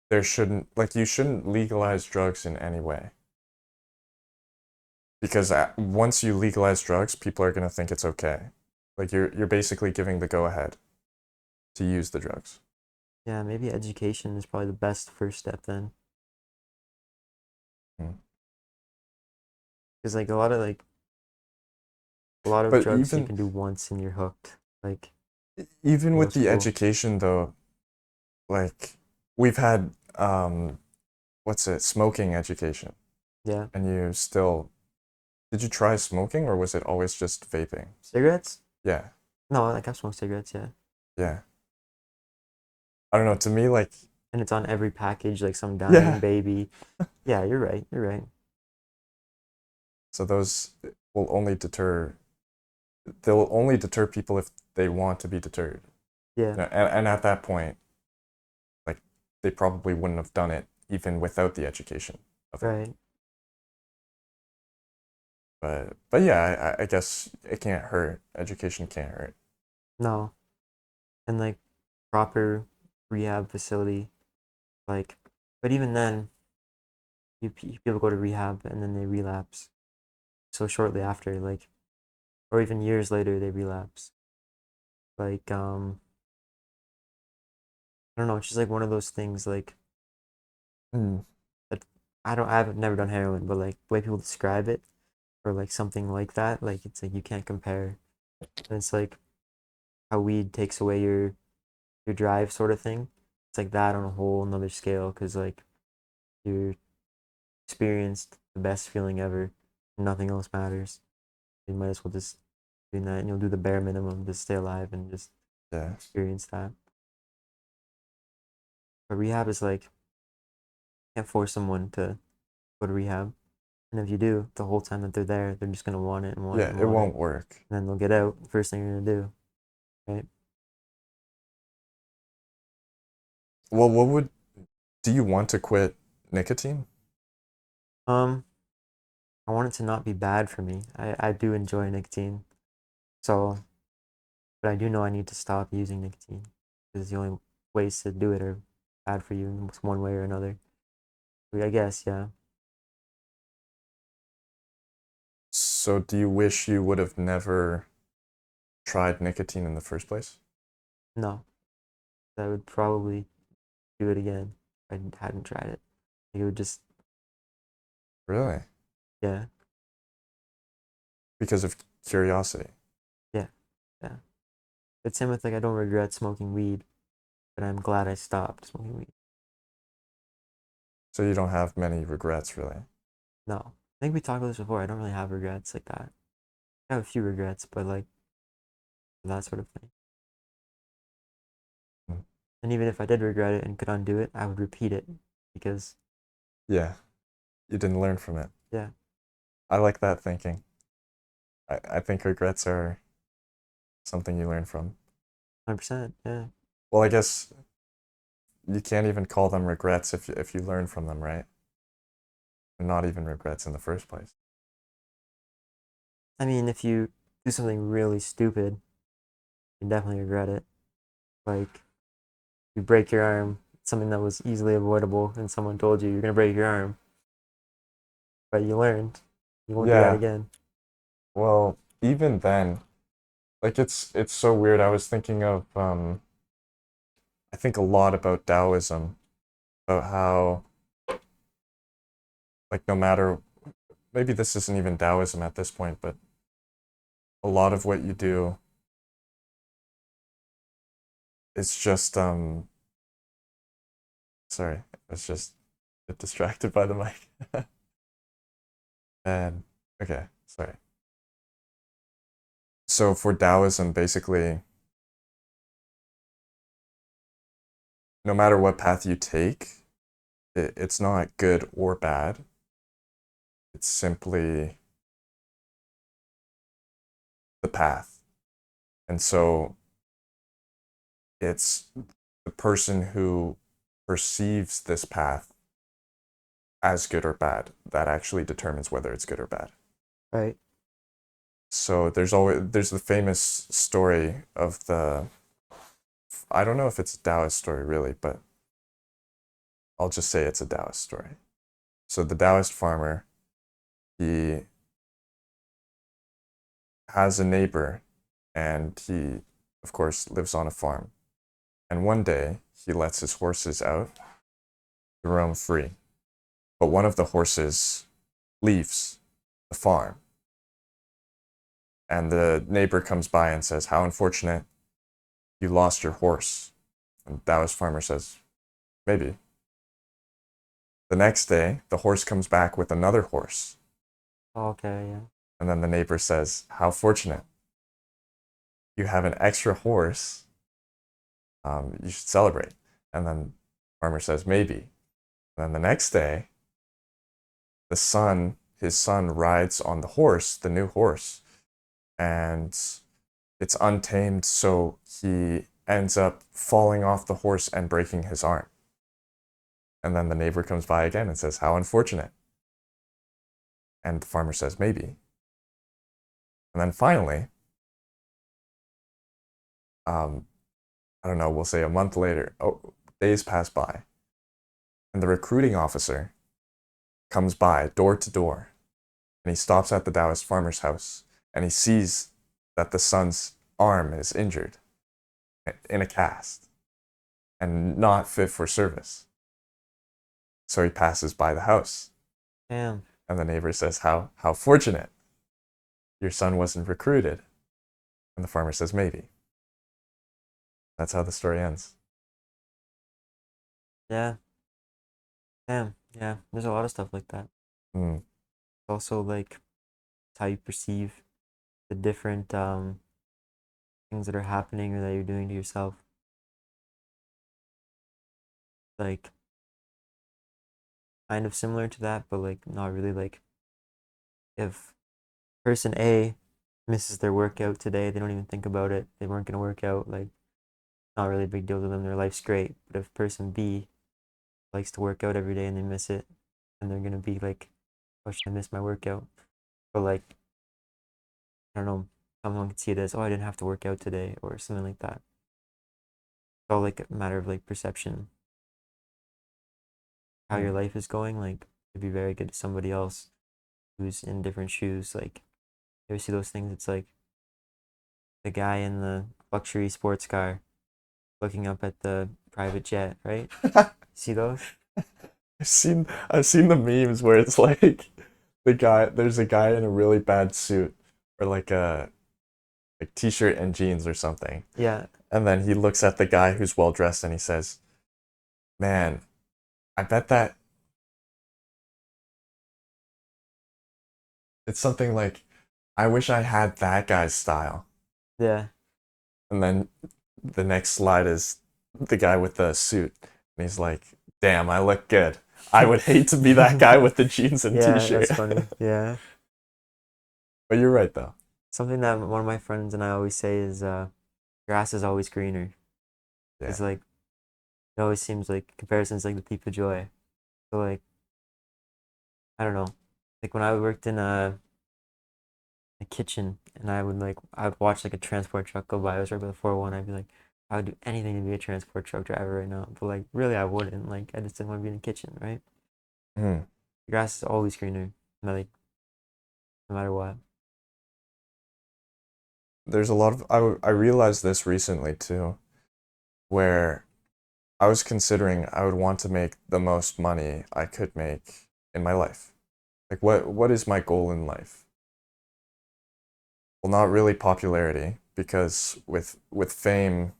there shouldn't, like, you shouldn't legalize drugs in any way. Because once you legalize drugs, people are going to think it's okay. Like, you're basically giving the go ahead to use the drugs.
yeah, maybe education is probably the best first step then,
Mm.
because like a lot of
But
drugs you
even
can do once and you're hooked. Like
even with
most
the
people,
education though, like we've had what's it, smoking education,
yeah,
and you still did you try smoking or was it always just vaping?
cigarettes.
Yeah,
No, like I've smoked cigarettes, yeah,
yeah. I don't know. To me, like,
and it's on every package, like some dying
yeah.
baby. Yeah, you're right. You're right.
So those will only deter. They'll only deter people if they want to be deterred.
Yeah,
And at that point, like, they probably wouldn't have done it even without the education of it.
right.
But yeah, I guess it can't hurt. Education can't hurt.
No, and like proper rehab facility, like, but even then, people go to rehab and then they relapse. So shortly after, like, or even years later, they relapse. Like, I don't know. It's just like one of those things, like
Mm.
that I've never done heroin, but like the way people describe it, or like something like that, like it's like you can't compare. And it's like how weed takes away your drive, sort of thing. It's like that on a whole another scale, because like you're experienced the best feeling ever. Nothing else matters. You might as well just do that, and you'll do the bare minimum to stay alive and just
Yeah.
experience that. But rehab is like, you can't force someone to go to rehab. And if you do, the whole time that they're there, they're just gonna want it and want it
Yeah,
and
it
want it.
won't work.
And then they'll get out. First thing you're gonna do, right?
Well, do you want to quit nicotine?
Um, I want it to not be bad for me. I do enjoy nicotine, so but I do know I need to stop using nicotine because the only ways to do it are bad for you in one way or another. I guess, yeah.
So do you wish you would have never tried nicotine in the first place?
No, I would probably do it again if I hadn't tried it. It would just,
Really?
yeah,
Because of curiosity.
yeah, yeah. It's same with like I don't regret smoking weed, but I'm glad I stopped smoking weed.
So you don't have many regrets, really.
No, I think we talked about this before. I don't really have regrets like that. I have a few regrets, but like that sort of thing.
Mm.
And even if I did regret it and could undo it, I would repeat it because,
Yeah, you didn't learn from it.
yeah,
I like that thinking. I think regrets are something you learn from.
100%, yeah.
Well, I guess you can't even call them regrets if you learn from them, right? They're not even regrets in the first place.
I mean, if you do something really stupid, you definitely regret it. Like, you break your arm, something that was easily avoidable, and someone told you you're gonna break your arm, but you learned. You won't do that
Yeah.
again.
Well, even then, like it's so weird. I was thinking of I think a lot about Taoism, about how like no matter maybe this isn't even Taoism at this point, but a lot of what you do is just sorry, I was just a bit distracted by the mic. And okay, sorry. So for Taoism, basically, no matter what path you take, it's not good or bad. It's simply the path. And so it's the person who perceives this path as good or bad that actually determines whether it's good or bad.
Right.
So there's the famous story of the, I don't know if it's a Taoist story really, but I'll just say it's a Taoist story. So the Taoist farmer, he has a neighbor, and he of course lives on a farm. And one day he lets his horses out to roam free. But one of the horses leaves the farm. And the neighbor comes by and says, "How unfortunate, you lost your horse." And the Taoist farmer says, "Maybe." The next day, the horse comes back with another horse.
Okay, yeah.
And then the neighbor says, "How fortunate, you have an extra horse. You should celebrate." And then the farmer says, "Maybe." And then the next day, his son rides on the horse, the new horse, and it's untamed, so he ends up falling off the horse and breaking his arm. And then the neighbor comes by again and says, "How unfortunate." And the farmer says, "Maybe." And then finally, um, I don't know, we'll say a month later, oh, days pass by, and the recruiting officer comes by door to door, and he stops at the Taoist farmer's house, and he sees that the son's arm is injured in a cast and not fit for service. So he passes by the house,
Damn.
and the neighbor says, how fortunate, your son wasn't recruited." And the farmer says, "Maybe." That's how the story ends.
Yeah. Damn. Yeah. There's a lot of stuff like that.
Mm,
Also, like how you perceive the different things that are happening or that you're doing to yourself. Like kind of similar to that, but like not really. Like if person A misses their workout today, they don't even think about it. They weren't gonna work out. Like not really a big deal to them. Their life's great. But if person B likes to work out every day and they miss it, and they're gonna be like, "Oh, shit, I missed my workout." But like I don't know, someone could see it as, "Oh, I didn't have to work out today," or something like that. It's all like a matter of like perception. How your
mm.
life is going, like could be very good to somebody else who's in different shoes. Like you ever see those things? It's like the guy in the luxury sports car looking up at the private jet, right? See those?
I've seen the memes where it's like there's a guy in a really bad suit or like a like t-shirt and jeans or something.
Yeah,
And then he looks at the guy who's well dressed and he says, "Man, I bet that it's something like, I wish I had that guy's style."
yeah,
And then the next slide is the guy with the suit. And he's like, "Damn, I look good. I would hate to be that guy with the jeans and
yeah.
t-shirt."
That's funny. Yeah,
But you're right though.
something that one of my friends and I always say is, "Grass is always greener."
Yeah.
It's like it always seems like comparisons like the thief of joy. So like I don't know, like when I worked in a kitchen and I'd watch like a transport truck go by. I was right by the 401. I'd be like, I would do anything to be a transport truck driver right now. But like really I wouldn't. Like I just didn't want to be in the kitchen, right?
Mhm.
The grass is always greener, like no matter what.
There's a lot of I realized this recently too, where I was considering I would want to make the most money I could make in my life. Like what is my goal in life? Well, not really popularity, because with fame,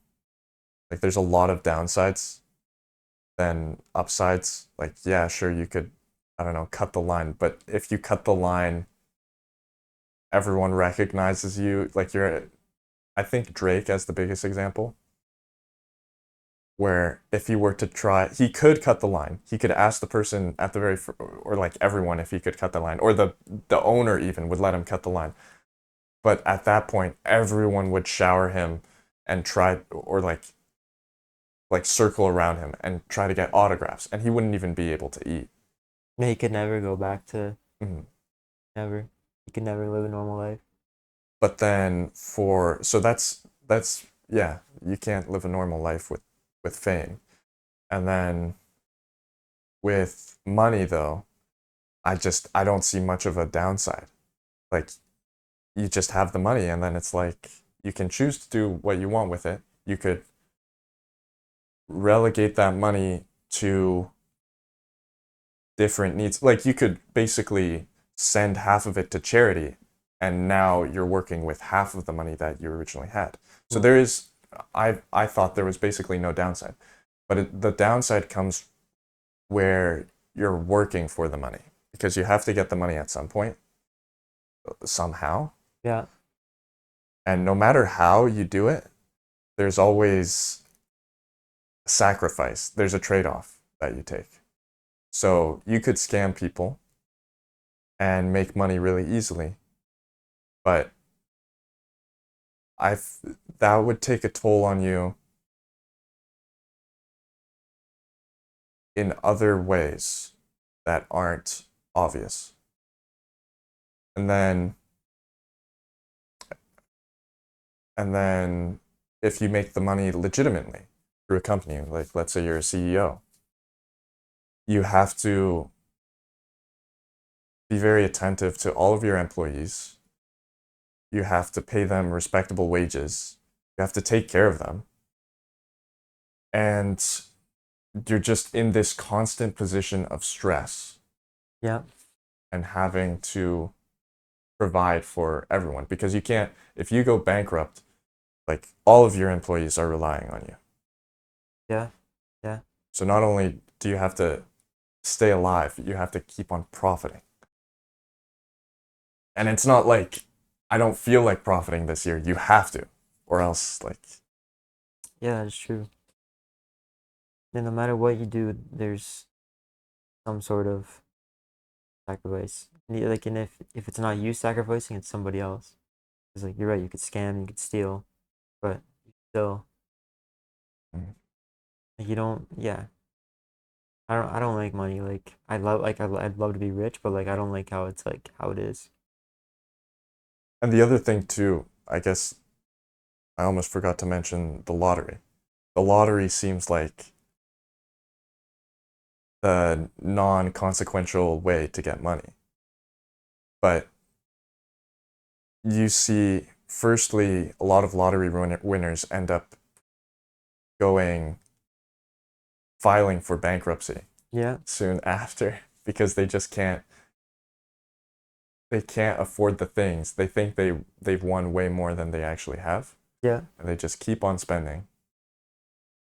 like there's a lot of downsides than upsides. Like yeah, sure you could, I don't know, cut the line, but if you cut the line everyone recognizes you. Like I think Drake as the biggest example, where if he were to try, he could cut the line. He could ask the person at the or like everyone if he could cut the line, or the owner even would let him cut the line. But at that point, everyone would shower him and try, or like circle around him and try to get autographs, and he wouldn't even be able to eat.
He could never go back to
Mhm.
never. He could never live a normal life.
But then so that's yeah, you can't live a normal life with fame. And then with money though, I don't see much of a downside. Like you just have the money and then it's like you can choose to do what you want with it. You could relegate that money to different needs. Like you could basically send half of it to charity and now you're working with half of the money that you originally had. So
Mm.
there is I thought there was basically no downside. But the downside comes where you're working for the money because you have to get the money at some point somehow.
Yeah.
And no matter how you do it, there's always sacrifice. There's a trade-off that you take. So you could scam people and make money really easily, but I that would take a toll on you in other ways that aren't obvious. And then and then if you make the money legitimately through a company, like let's say you're a CEO, you have to be very attentive to all of your employees. You have to pay them respectable wages. You have to take care of them. And you're just in this constant position of stress
Yeah.
and having to provide for everyone because you can't, if you go bankrupt, like all of your employees are relying on you.
Yeah. Yeah.
So not only do you have to stay alive, you have to keep on profiting. And it's not like I don't feel like profiting this year. You have to, or else like
Yeah, that's true. And no matter what you do, there's some sort of sacrifice. Like, and if it's not you sacrificing, it's somebody else. It's like you're right. You could scam, you could steal, but still, like, you don't. Yeah, I don't. I don't like money. Like I love. Like I'd love to be rich, but like I don't like how it's like how it is.
and the other thing too, I guess I almost forgot to mention the lottery. The lottery seems like the non-consequential way to get money. But you see, firstly, a lot of lottery winners end up going filing for bankruptcy
Yeah.
soon after because they can't afford the things. They think they've won way more than they actually have,
Yeah.
and they just keep on spending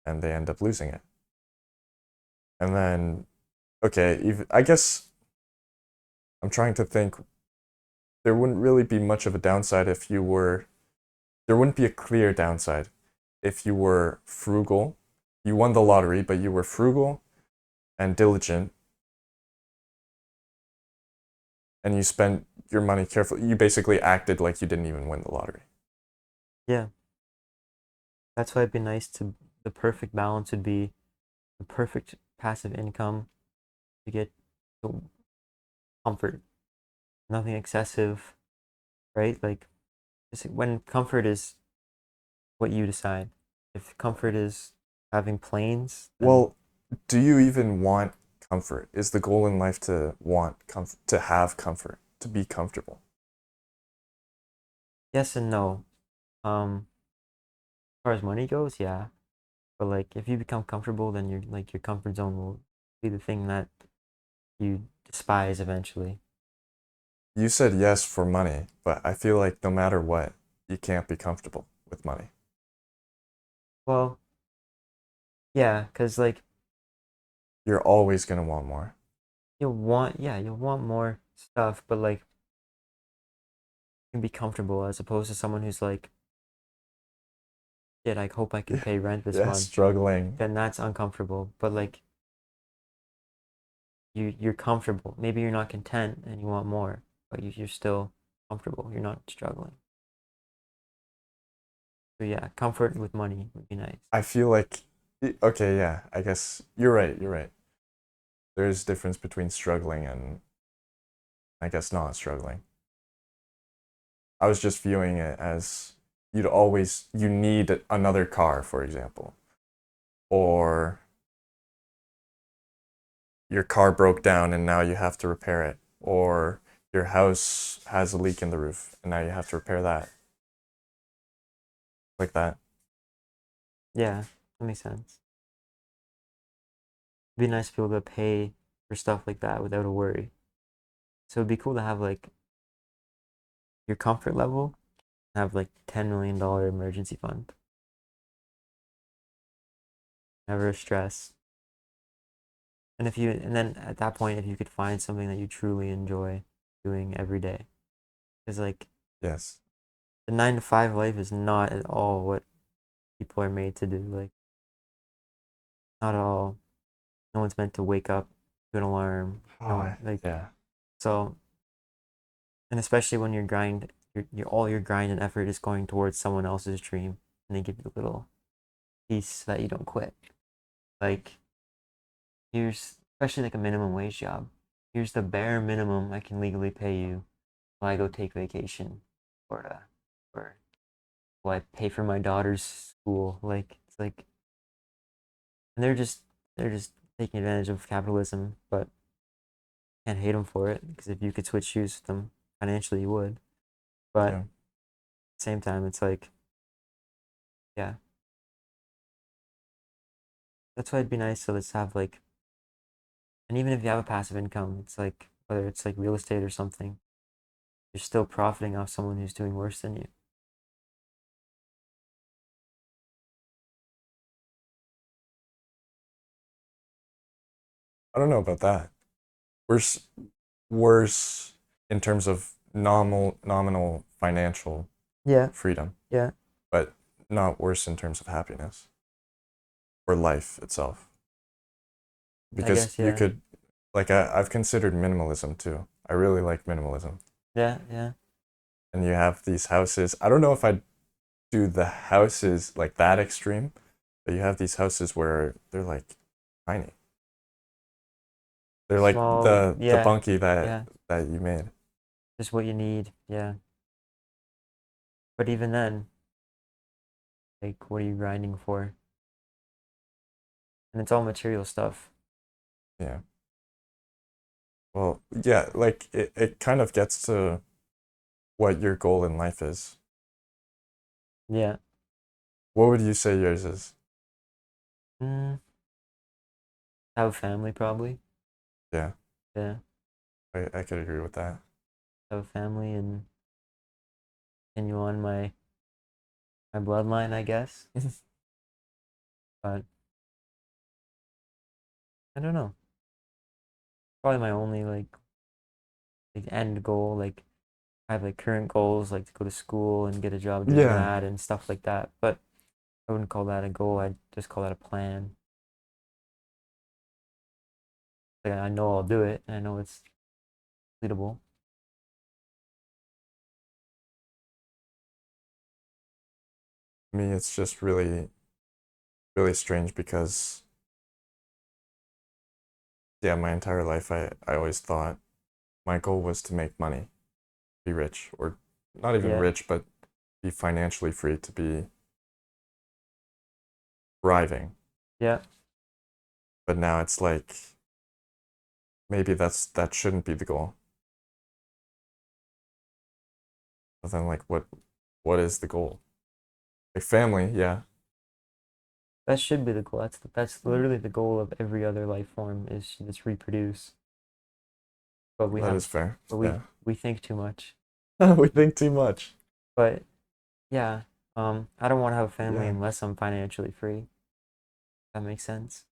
and they end up losing it. And then okay, I guess I'm trying to think there wouldn't really be much of a downside if you were there wouldn't be a clear downside if you were frugal. You won the lottery, but you were frugal and diligent and you spent your money carefully. You basically acted like you didn't even win the lottery.
Yeah. That's why it'd be nice to. The perfect balance would be the perfect passive income to get the comfort, nothing excessive, right? Like just when comfort is what you decide. If comfort is having planes, then
Well, do you even want comfort? Is the goal in life to want comfort, to have comfort, to be comfortable?
yes and no. As far as money goes, yeah. But like if you become comfortable, then your comfort zone will be the thing that you despise eventually.
You said yes for money, but I feel like no matter what, you can't be comfortable with money.
Well, yeah, because like
You're always going to want more.
you'll want more stuff, but like can be comfortable as opposed to someone who's like, shit, I hope I can
Yeah,
pay rent this
yeah,
month.
struggling.
Then that's uncomfortable. But like you're comfortable. Maybe you're not content and you want more, but you're still comfortable. You're not struggling. So yeah, comfort with money would be nice.
I feel like, okay, yeah, I guess you're right. You're right. There's difference between struggling and I guess not struggling. I was just viewing it as you need another car, for example, or your car broke down and now you have to repair it, or your house has a leak in the roof and now you have to repair that, like that.
Yeah, that makes sense. It'd be nice to be able to pay for stuff like that without a worry. So it'd be cool to have like your comfort level, have like $10 million emergency fund. Never a stress. And then at that point, if you could find something that you truly enjoy doing every day, because like
Yes.
the 9 to 5 life is not at all what people are made to do. Like, not at all. No one's meant to wake up to an alarm. No
Oh,
one like
yeah.
so, and especially when all your grind and effort is going towards someone else's dream, and they give you a little piece that you don't quit. Like, here's especially like a minimum wage job. Here's the bare minimum I can legally pay you while I go take vacation, or or while I pay for my daughter's school. Like it's like, and they're just taking advantage of capitalism, but can't hate them for it because if you could switch shoes with them financially, you would. But at
Yeah.
the same time, it's like, yeah, that's why it'd be nice to let's have like, and even if you have a passive income, it's like whether it's like real estate or something, you're still profiting off someone who's doing worse than you.
I don't know about that. Worse, worse in terms of nominal financial
Yeah,
freedom,
yeah,
but not worse in terms of happiness or life itself.
I
Because
guess,
you
yeah,
could, like, I've considered minimalism too. I really like minimalism.
yeah, yeah.
And you have these houses. I don't know if I'd do the houses like that extreme, but you have these houses where they're like tiny. They're like
Small,
the
yeah,
bunkie
yeah,
that you made.
just what you need, yeah. But even then, like, what are you grinding for? And it's all material stuff.
Yeah. Well, yeah, like it kind of gets to what your goal in life is.
Yeah.
What would you say yours is?
Mm, have a family, probably.
Yeah,
Yeah,
I could agree with that.
have a family and continue on my bloodline, I guess. But I don't know. Probably my only like end goal. Like I have like current goals, like to go to school and get a job doing
Yeah.
that and stuff like that. But I wouldn't call that a goal. I'd just call that a plan. Like I know I'll do it, and I know it's completable.
Me, it's just really strange because yeah, my entire life I always thought my goal was to make money, be rich, or not even
Yeah,
rich, but be financially free to be thriving.
yeah.
But now it's like maybe that shouldn't be the goal. But then like what is the goal? Like family, yeah.
That should be the goal. That's literally the goal of every other life form is to just reproduce. But we
That
have,
is fair.
but
Yeah.
we think too much.
We think too much.
But yeah, I don't want to have a family
Yeah.
unless I'm financially free. That makes sense.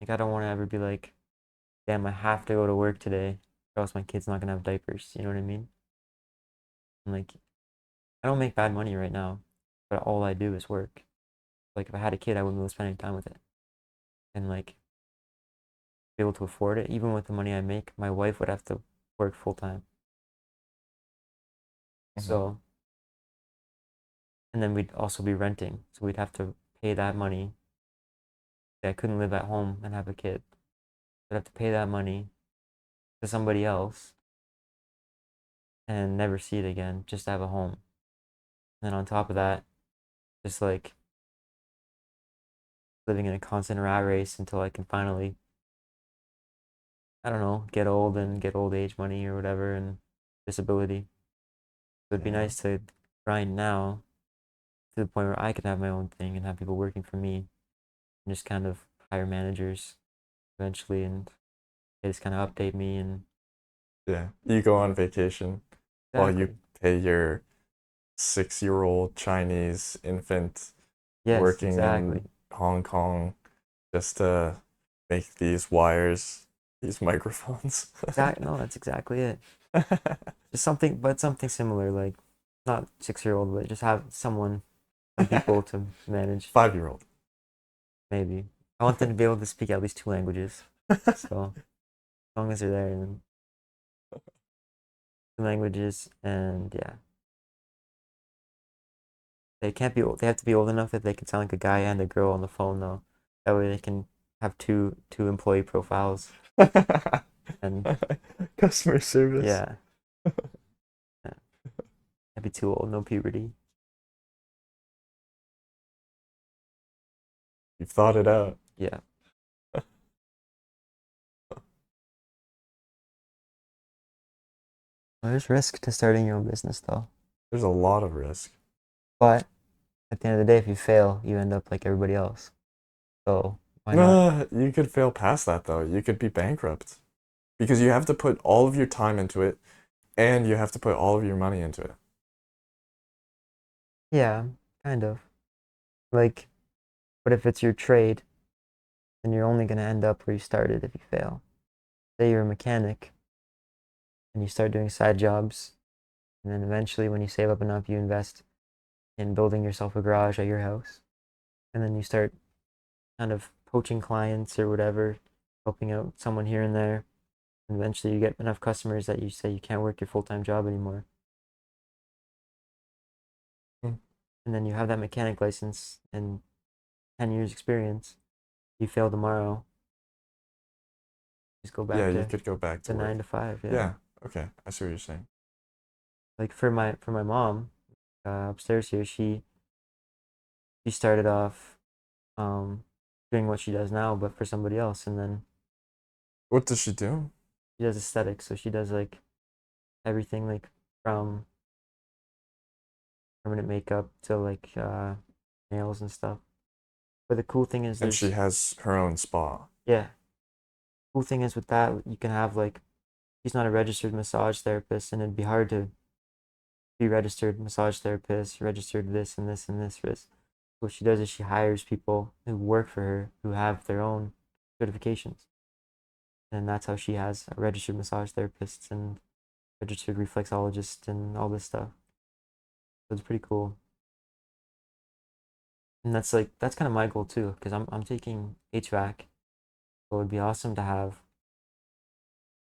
Like I don't want to ever be like, damn, I have to go to work today, or else my kid's not gonna have diapers. You know what I mean? And like I don't make bad money right now, but all I do is work. Like if I had a kid, I wouldn't be able to spend any time with it. And like be able to afford it, even with the money I make, my wife would have to work full time.
Mhm.
So, and then we'd also be renting. So we'd have to pay that money. I couldn't live at home and have a kid. I'd have to pay that money to somebody else and never see it again, just to have a home. And then on top of that, just like living in a constant rat race until I can finally, I don't know, get old and get old age money or whatever and disability. So it'd be
Yeah.
nice to grind now to the point where I can have my own thing and have people working for me and just kind of hire managers eventually and they just kind of update me and
Yeah. You go on vacation while you
exactly.
pay your 6-year-old Chinese infant
Yes,
working
exactly.
in Hong Kong just to make these wires, these microphones.
Exactly. No, that's exactly it. Just something, but something similar, like not 6 year old, but just have someone, some people to manage.
5-year-old.
Maybe I want them to be able to speak at least two languages. So as long as they're there, and two languages, and yeah, they can't be. They have to be old enough that they can sound like a guy and a girl on the phone, though. That way they can have two employee profiles, and
Customer service.
yeah, yeah. Can't be too old, no puberty.
You've thought it out.
Yeah, well, there's risk to starting your own business, though.
There's a lot of risk.
But at the end of the day, if you fail, you end up like everybody else. So why not?
You could fail past that though. You could be bankrupt because you have to put all of your time into it and you have to put all of your money into it.
Yeah, kind of. Like, but if it's your trade, then you're only gonna end up where you started if you fail. Say you're a mechanic and you start doing side jobs, and then eventually, when you save up enough, you invest in building yourself a garage at your house, and then you start kind of poaching clients or whatever, helping out someone here and there. And eventually, you get enough customers that you say you can't work your full time job anymore,
Hmm.
and then you have that mechanic license and 10 years experience. You fail tomorrow, just go
Yeah,
back
you
to
could go back
the
to
nine
work.
to five. Yeah,
Yeah, okay. I see what you're saying.
like for my mom upstairs here, she started off um, doing what she does now, but for somebody else, and then
What does she do?
she does aesthetics. So she does like everything, like from permanent makeup to like nails and stuff. But the cool thing is,
And she
there's
has her own spa.
yeah, cool thing is with that you can have like she's not a registered massage therapist, and it'd be hard to be registered massage therapist, registered this and this and this for this. What she does is she hires people who work for her who have their own certifications. And that's how she has a registered massage therapist and registered reflexologist and all this stuff. So it's pretty cool. And that's like that's kind of my goal too, because I'm taking HVAC. So it'd be awesome to have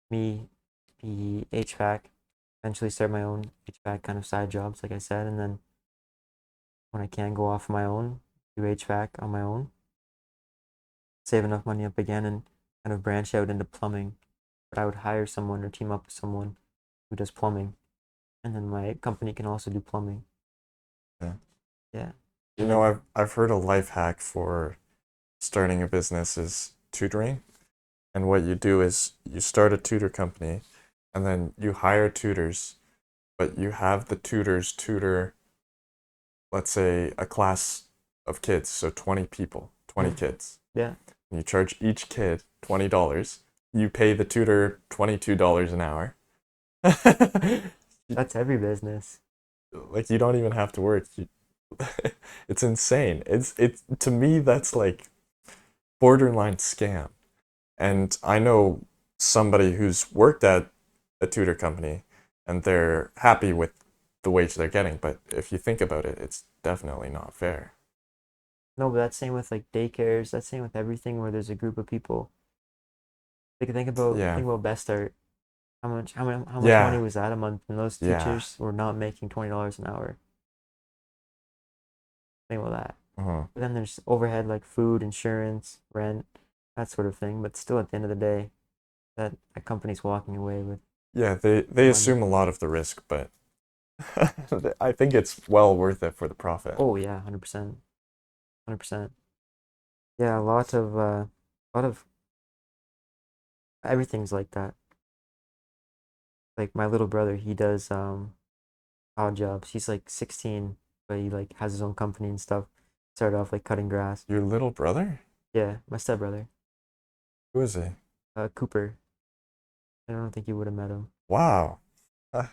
me be HVAC, eventually start my own HVAC kind of side jobs, like I said, and then when I can go off my own, do HVAC on my own, save enough money up again and kind of branch out into plumbing. But I would hire someone or team up with someone who does plumbing, and then my company can also do plumbing.
Yeah.
Yeah,
You
and
know,
then
I've heard a life hack for starting a business is tutoring. And what you do is you start a tutor company and then you hire tutors, but you have the tutors tutor, let's say, a class of kids, so 20 people, 20
mm,
kids.
yeah,
And you charge each kid $20. You pay the tutor $22 an hour.
that's every business.
Like you don't even have to work. It's insane. It's to me that's like borderline scam. And I know somebody who's worked at a tutor company and they're happy with the wage they're getting. But if you think about it, it's definitely not fair.
No, but that's same with like daycares. That's same with everything where there's a group of people. Like
Yeah,
think about Best Start. How much money
yeah,
was that a month? And those
yeah.
teachers were not making $20 an hour. Think about that.
Uh-huh.
But then there's overhead like food, insurance, rent, that sort of thing. But still, at the end of the day, that a company's walking away with
Yeah, they
money.
assume a lot of the risk, but I think it's well worth it for the profit.
Oh yeah, 100%, 100%. Yeah, a lot of everything's like that. Like my little brother, he does odd jobs. He's like 16, but he like has his own company and stuff. Started off like cutting grass.
Your little brother?
Yeah, my stepbrother,
Who is he?
Cooper. I don't think you would have met him.
Wow.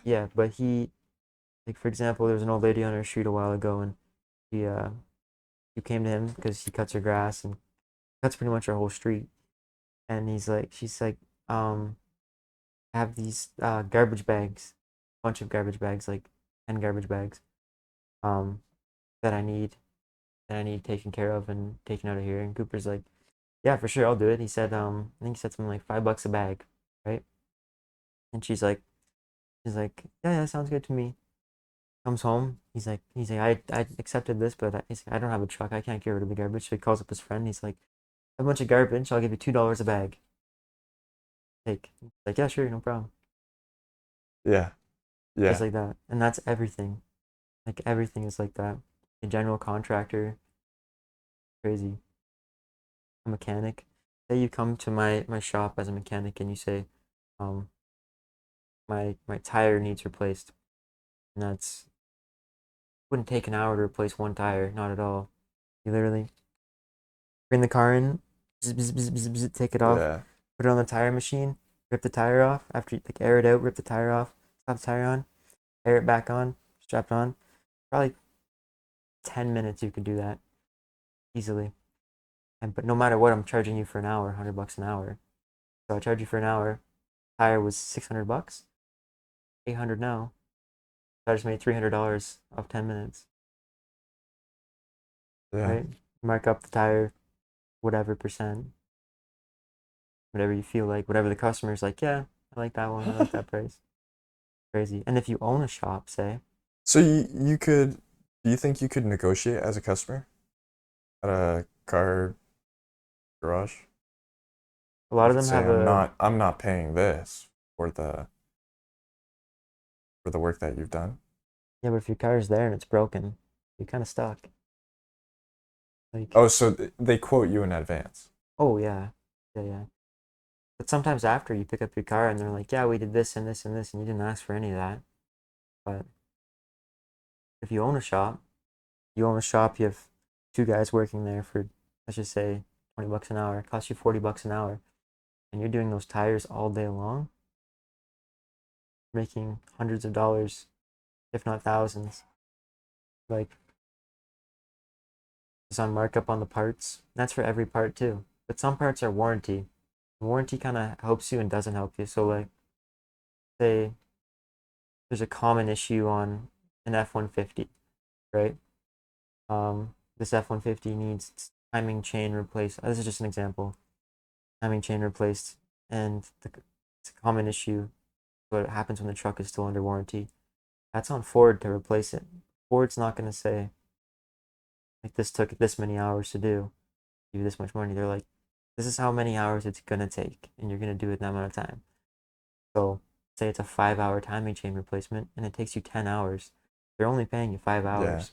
Yeah, but like for example, there was an old lady on our street a while ago, and he you came to him because he cuts her grass and cuts pretty much our whole street. And she's like, I have these garbage bags, bunch of garbage bags, like 10 garbage bags, um, that I need taken care of and taken out of here. And Cooper's like, yeah, for sure, I'll do it. He said, I think he said something like $5 a bag, right? And she's like, yeah, yeah, sounds good to me. Comes home, I accepted this, but I don't have a truck. I can't get rid of the garbage. So he calls up his friend. He's like, a bunch of garbage. I'll give you $2 a bag. Take. Like, yeah, sure, no problem.
Yeah,
Just
yeah.
like that. And that's everything. Like everything is like that. A general contractor, crazy. A mechanic. Say you come to my shop as a mechanic and you say, um, my tire needs replaced. And that's wouldn't take an hour to replace one tire, not at all. You literally bring the car in, bzz, bzz, bzz, bzz, bzz, take it off,
Yeah.
put it on the tire machine, rip the tire off after you like air it out, rip the tire off, slap the tire on, air it back on, strap it on. Probably 10 minutes you could do that easily. And but no matter what, I'm charging you for an hour, $100 an hour. So I charge you for an hour. Tire was $600, 800 now. So I just made $300 off 10 minutes,
Yeah.
right? Mark up the tire, whatever percent, whatever you feel like, whatever the customer's like, yeah, I like that one, I like that price. Crazy. And if you own a shop, say,
So you could, do you think you could negotiate as a customer at a car garage?
a lot
You
of
could
them
say
have a,
I'm not paying this for the work that you've done.
yeah, but if your car is there and it's broken, you're kind of stuck. Like,
Oh, so they quote you in advance.
oh yeah, yeah, yeah. But sometimes after you pick up your car and they're like, yeah, we did this and this and this, and you didn't ask for any of that. But if you own a shop, you have two guys working there for, let's just say, $20 an hour. It costs you $40 an hour, and you're doing those tires all day long, making hundreds of dollars, if not thousands. Like, just on markup on the parts. That's for every part too. But some parts are warranty. Warranty kind of helps you and doesn't help you. So like, say there's a common issue on an F-150, right? This F-150 needs timing chain replaced. This is just an example. Timing chain replaced, and it's a common issue. What happens when the truck is still under warranty? That's on Ford to replace it. Ford's not going to say like this took this many hours to do, give you this much money. They're like, this is how many hours it's gonna take, and you're gonna do it in that amount of time. So say it's a 5 hour timing chain replacement, and it takes you 10 hours. They're only paying you five
Yeah.
hours.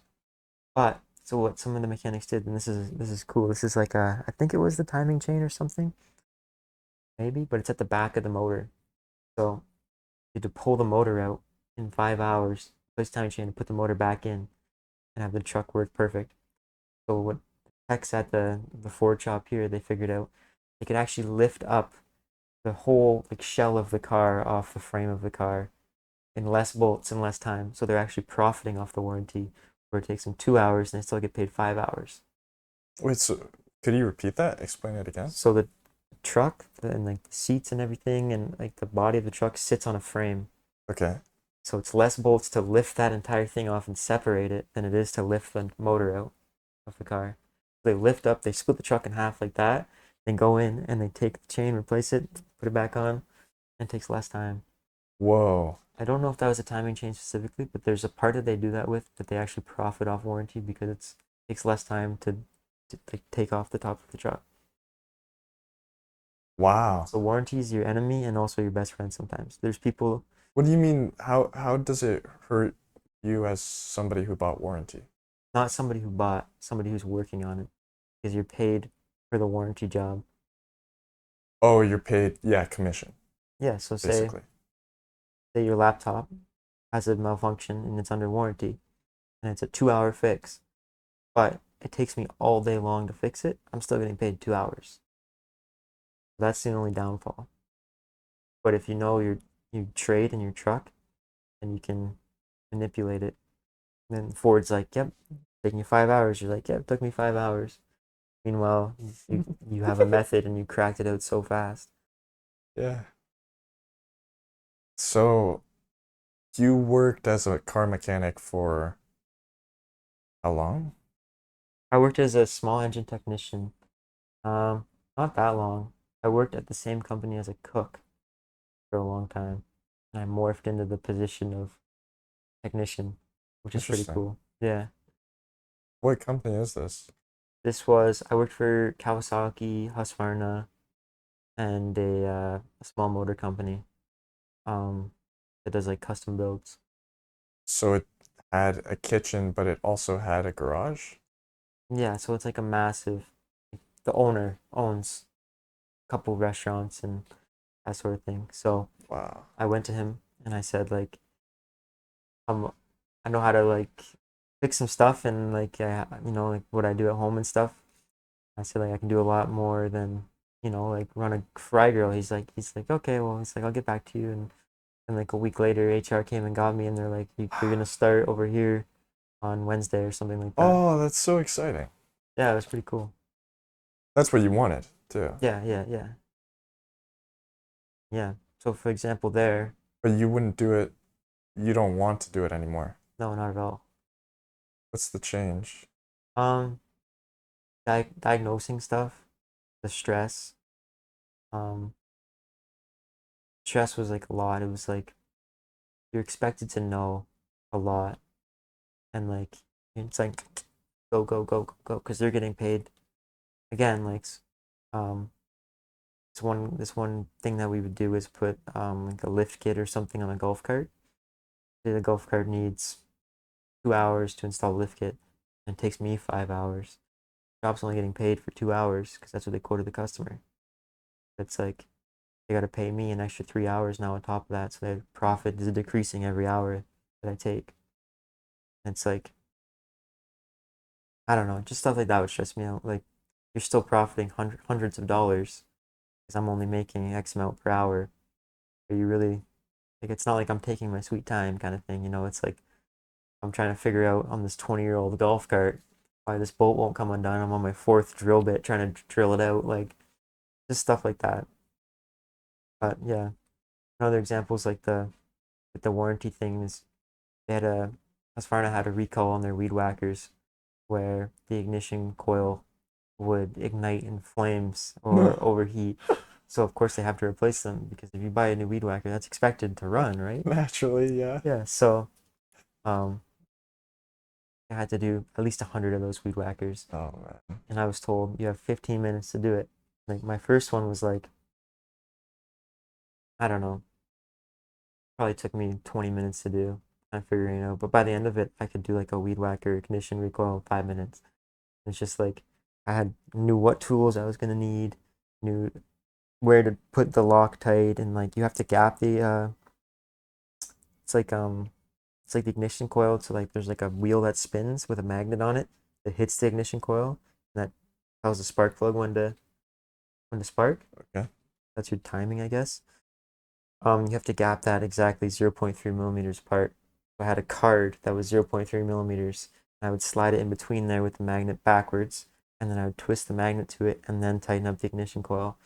But so what some of the mechanics did, and this is cool. This is like I think it was the timing chain or something, maybe, but it's at the back of the motor. So you had to pull the motor out in 5 hours, place timing chain, and put the motor back in, and have the truck work perfect. So what techs at the Ford shop here, they figured out they could actually lift up the whole like shell of the car off the frame of the car in less bolts and less time. So they're actually profiting off the warranty, where it takes them 2 hours and they still get paid 5 hours.
Wait, so could you repeat that? Explain it again.
So the truck and like the seats and everything and like the body of the truck sits on a frame.
Okay.
So it's less bolts to lift that entire thing off and separate it than it is to lift the motor out of the car. They lift up, they split the truck in half like that, then go in and they take the chain, replace it, put it back on, and it takes less time.
Whoa.
I don't know if that was a timing chain specifically, but there's a part that they do that with that they actually profit off warranty because it takes less time to like, take off the top of the truck.
Wow.
So warranty is your enemy and also your best friend sometimes. There's people,
What do you mean? How does it hurt you as somebody who bought warranty?
not somebody who bought, somebody who's working on it because you're paid for the warranty job.
Oh, you're paid, yeah, commission,
Yeah, so
basically.
say your laptop has a malfunction and it's under warranty and it's a 2 hour fix, but it takes me all day long to fix it, I'm still getting paid 2 hours. That's the only downfall. But if you know you trade in your truck and you can manipulate it, then Ford's like, yep, taking you 5 hours. You're like, yep, it took me 5 hours. Meanwhile, you have a method and you cracked it out so fast.
Yeah. So you worked as a car mechanic for how long?
I worked as a small engine technician. Um, Not that long. I worked at the same company as a cook for a long time. And I morphed into the position of technician, which is pretty
Interesting.
cool. Yeah.
What company is this?
I worked for Kawasaki, Husqvarna, and a small motor company that does like custom builds.
So it had a kitchen, but it also had a garage?
Yeah, so it's like a massive. The owner owns a couple restaurants and that sort of thing. So
Wow.
I went to him and I said like, I know how to like fix some stuff and like like what I do at home and stuff. I said like I can do a lot more than like run a fry grill. He's like okay, well he's like I'll get back to you and like a week later HR came and got me and they're like you're gonna start over here on Wednesday or something like that.
Oh, that's so exciting.
Yeah, it was pretty cool.
That's what you wanted, too.
Yeah, yeah, yeah, yeah. So for example, there,
But you wouldn't do it, you don't want to do it anymore.
no, not at all.
What's the change?
Um, diagnosing stuff, the stress. Um, Stress was like a lot. It was like you're expected to know a lot, and like it's like go go go go go because they're getting paid again. Um, this one thing that we would do is put like a lift kit or something on a golf cart. Say the golf cart needs 2 hours to install a lift kit, and it takes me 5 hours. Shop's only getting paid for 2 hours because that's what they quoted the customer. It's like they got to pay me an extra 3 hours now on top of that, so their profit is decreasing every hour that I take. And it's like I don't know, just stuff like that would stress me out. Like you're still profiting hundreds of dollars because I'm only making X amount per hour. Are you really like? It's not like I'm taking my sweet time kind of thing. It's like I'm trying to figure out on this 20-year-old golf cart why this bolt won't come undone. I'm on my fourth drill bit trying to drill it out. Like just stuff like that. But yeah, another examples like the warranty things. They had a Husqvarna had a recall on their weed whackers where the ignition coil would ignite in flames or overheat. So of course they have to replace them because if you buy a new weed whacker, that's expected to run, right?
Naturally, yeah.
Yeah. So um, I had to do at least 100 of those weed whackers,
Oh, man.
and I was told you have 15 minutes to do it. Like my first one was like I don't know, probably took me 20 minutes to do. I'm figuring it out, but by the end of it, I could do like a weed whacker ignition recoil in 5 minutes. It's just like I had knew what tools I was gonna need, knew where to put the Loctite, and like you have to gap the it's like it's like the ignition coil to like there's like a wheel that spins with a magnet on it that hits the ignition coil and that tells the spark plug when to spark.
Okay.
That's your timing, I guess. You have to gap that exactly 0.3 millimeters apart. So I had a card that was 0.3 millimeters. And I would slide it in between there with the magnet backwards, and then I would twist the magnet to it and then tighten up the ignition coil.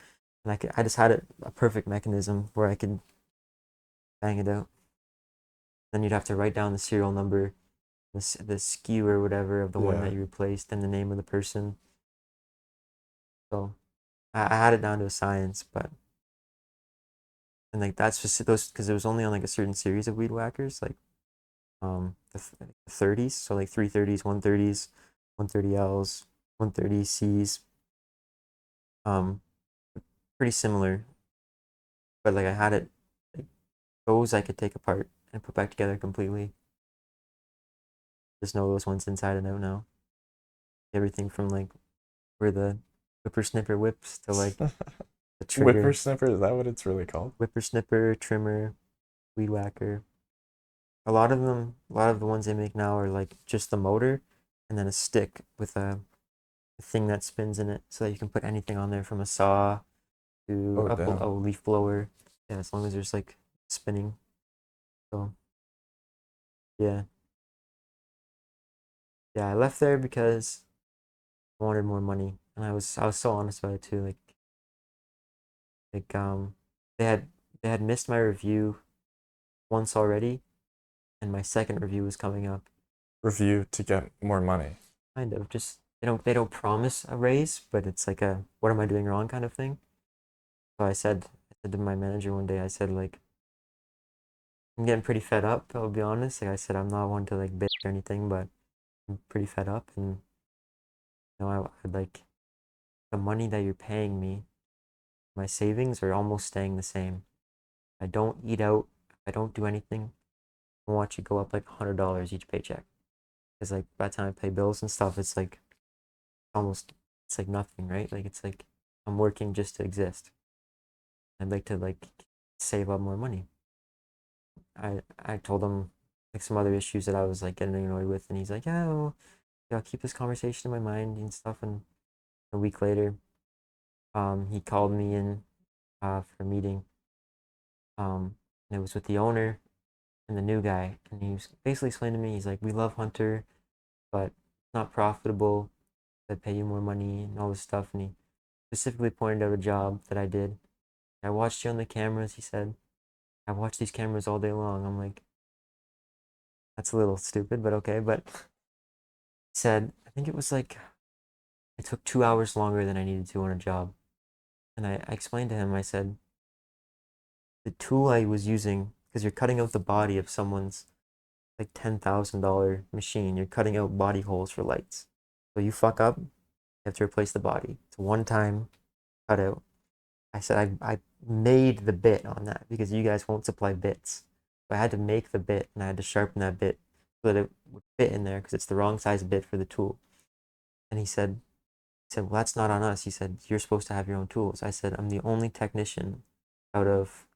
And I just had a perfect mechanism where I could bang it out. Then you'd have to write down the serial number, the SKU or whatever of the one
Yeah.
that you replaced, and the name of the person. So I had it down to a science, but and like that's just those because it was only on like a certain series of weed whackers, like the 30s, so like 330s, 130s, 130Ls, 130Cs, um pretty similar, but like I had it like those I could take apart and put back together completely. Just know those ones inside and out now. Everything from like where the whippersnipper whips to like the trigger,
Whippersnipper, is that what it's really called?
whippersnipper, trimmer, weed whacker. A lot of the ones they make now are like just the motor and then a stick with a thing that spins in it so that you can put anything on there from a saw to
Oh,
a
damn.
leaf blower. Yeah, as long as there's like spinning. So yeah. Yeah, I left there because I wanted more money. And I was so honest about it too. Like they had they had missed my review once already and my second review was coming up.
Review to get more money.
Kind of just they don't promise a raise, but it's like a what am I doing wrong kind of thing. So I said to my manager one day, I said like I'm getting pretty fed up, I'll be honest. Like I said, I'm not one to like bitch or anything, but I'm pretty fed up and I'd like the money that you're paying me, my savings are almost staying the same. I don't eat out, I don't do anything. I want you to go up like $100 each paycheck. Because like by the time I pay bills and stuff, it's like almost it's like nothing, right? Like it's like I'm working just to exist. I'd like to like save up more money. I told him like some other issues that I was like getting annoyed with, and he's like, yeah, well, yeah, I'll keep this conversation in my mind and stuff. And a week later, he called me in for a meeting. And it was with the owner and the new guy, and he was basically explaining to me, he's like, we love Hunter, but it's not profitable. They pay you more money and all this stuff. And he specifically pointed out a job that I did. I watched you on the cameras. He said, I watch these cameras all day long. I'm like, that's a little stupid, but okay. But he said, I think it was like, it took 2 hours longer than I needed to on a job. And I explained to him, I said, the tool I was using, because you're cutting out the body of someone's like $10,000 machine, you're cutting out body holes for lights. So you fuck up, you have to replace the body. It's a one time cutout. I said I made the bit on that because you guys won't supply bits. So I had to make the bit and I had to sharpen that bit so that it would fit in there because it's the wrong size bit for the tool. And he said, well, that's not on us. He said, you're supposed to have your own tools. I said, I'm the only technician out of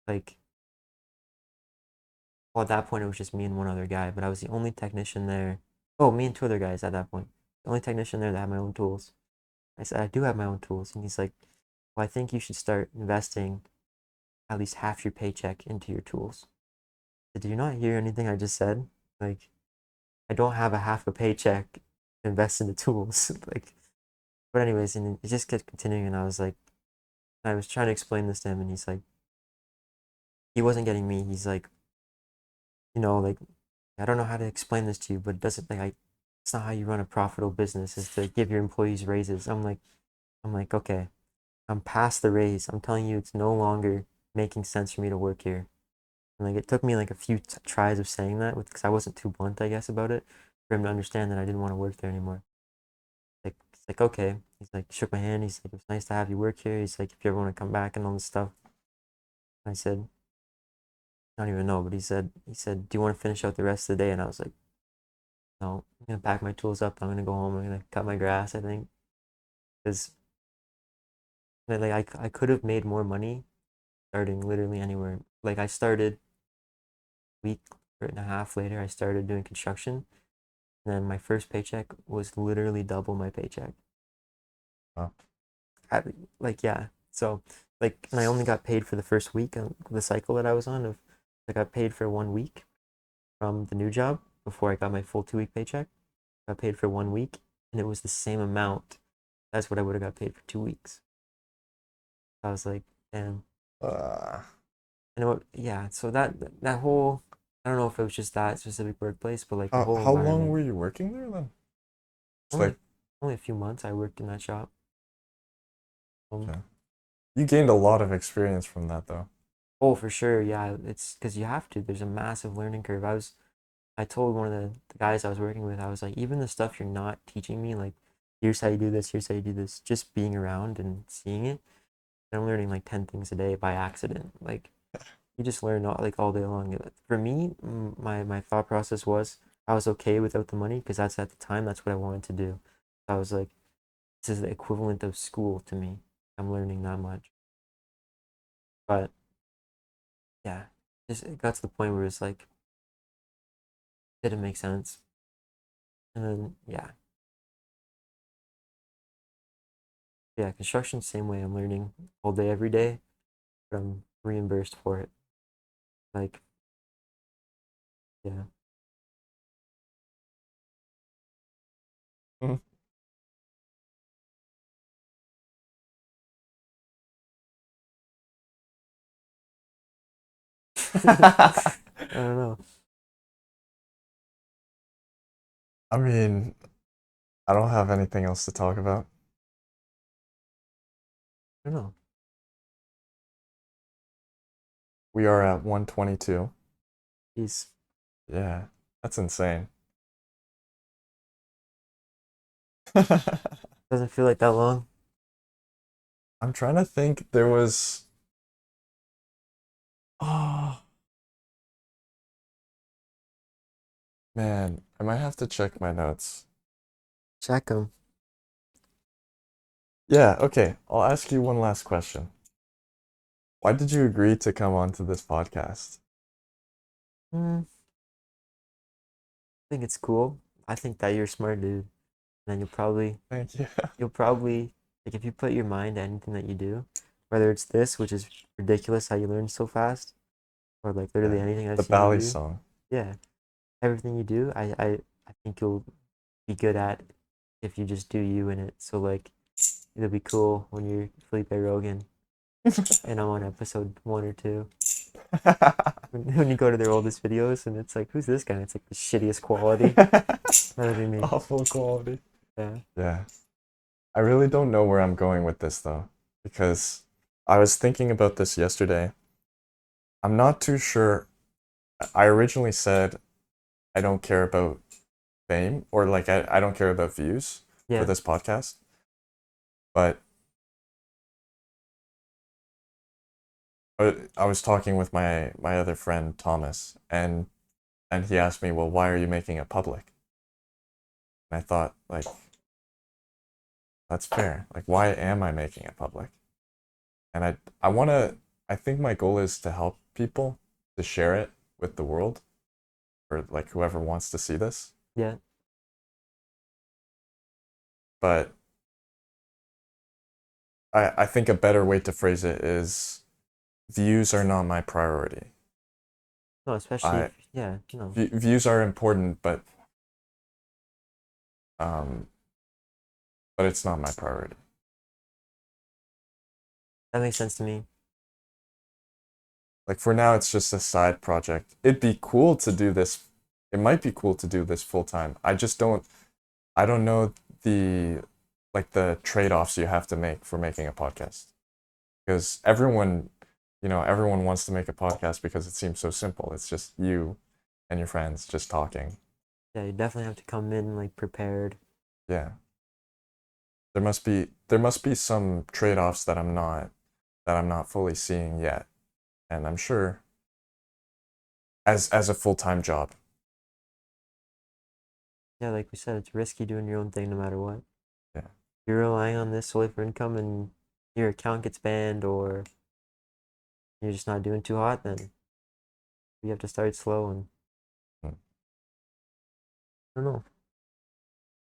like, well, at that point it was just me and one other guy, but I was the only technician there. Oh, me and two other guys at that point. The only technician there that had my own tools. I said, I do have my own tools. And he's like, well, I think you should start investing at least half your paycheck into your tools. Did you not hear anything I just said? Like, I don't have a half a paycheck to invest in the tools. Like, but anyways, and it just kept continuing, and I was trying to explain this to him, and he's like, he wasn't getting me. He's like, like, I don't know how to explain this to you, but it doesn't like it's not how you run a profitable business is to give your employees raises. I'm like, okay, I'm past the raise. I'm telling you, it's no longer making sense for me to work here. And like it took me like a few tries of saying that because I wasn't too blunt, I guess, about it for him to understand that I didn't want to work there anymore. Like he's like, okay. He's like shook my hand. He's like, it was nice to have you work here. He's like, if you ever want to come back and all this stuff. I said, I don't even know, but he said, do you want to finish out the rest of the day? And I was like, no, I'm gonna pack my tools up. I'm gonna go home. I'm gonna cut my grass. I think because like I could have made more money starting literally anywhere. Like I started a week and a half later. I started doing construction. And then my first paycheck was literally double my paycheck.
Huh.
I, like yeah. So like, and I only got paid for the first week of the cycle that I was on. Of I got paid for 1 week from the new job before I got my full 2 week paycheck. I got paid for 1 week, and it was the same amount as what I would have got paid for 2 weeks. I was like, damn.
Uh,
And yeah, so that whole, I don't know if it was just that specific workplace, but like the whole
How long
environment.
were you working there then? It's
Only
like,
only a few months I worked in that shop. Um,
yeah. You gained a lot of experience from that though.
oh, for sure, yeah. It's because you have to. There's a massive learning curve. I told one of the guys I was working with, I was like, even the stuff you're not teaching me, like, here's how you do this, here's how you do this, just being around and seeing it, I'm learning like 10 things a day by accident. Like, you just learn like all day long. For me, my thought process was I was okay without the money because that's at the time, that's what I wanted to do. I was like, this is the equivalent of school to me. I'm learning that much. But yeah, it got to the point where it's like, didn't make sense. And then, yeah, construction, same way. I'm learning all day, every day, but I'm reimbursed for it. Like, yeah.
Mhm.
I don't know.
I mean, I don't have anything else to talk about.
I don't know.
We are at 122.
He's
Yeah, that's insane.
doesn't feel like that long.
I'm trying to think. There was. Oh, man. I might have to check my notes.
Check him.
Yeah, okay. I'll ask you one last question. Why did you agree to come onto this podcast?
I think it's cool. I think that you're a smart dude. And
Thank you.
you'll probably, like, if you put your mind to anything that you do, whether it's this, which is ridiculous how you learn so fast, or like literally
Yeah.
anything I've
The
seen you
Bally
do,
song.
yeah, everything you do, I think you'll be good at if you just do you in it. So like, it'll be cool when you're Felipe Rogan and I'm on episode 1 or 2. When you go to their oldest videos and it's like, who's this guy? And it's like the shittiest quality. That'll be me.
Awful quality.
Yeah.
Yeah. I really don't know where I'm going with this though, because I was thinking about this yesterday. I'm not too sure. I originally said I don't care about fame or like I don't care about views for
Yeah.
this podcast, but I was talking with my other friend Thomas, and he asked me, "Well, why are you making it public?" And I thought, like, that's fair. Like, why am I making it public? And I want to. I think my goal is to help people, to share it with the world, or like whoever wants to see this.
Yeah.
But I think a better way to phrase it is views are not my priority.
No, especially
I
if, yeah, no,
views are important, um, but it's not my priority.
that makes sense to me.
Like for now, it's just a side project. It'd be cool to do this. It might be cool to do this full time. I just don't. I don't know the like the trade-offs you have to make for making a podcast because everyone wants to make a podcast because it seems so simple. It's just you and your friends just talking.
Yeah, you definitely have to come in like prepared.
Yeah. There must be some trade-offs that I'm not fully seeing yet. And I'm sure as a full-time job.
Yeah, like we said, it's risky doing your own thing no matter what.
Yeah.
You're relying on this solely for income and your account gets banned or you're just not doing too hot, then you have to start slow and
Mm.
I don't know.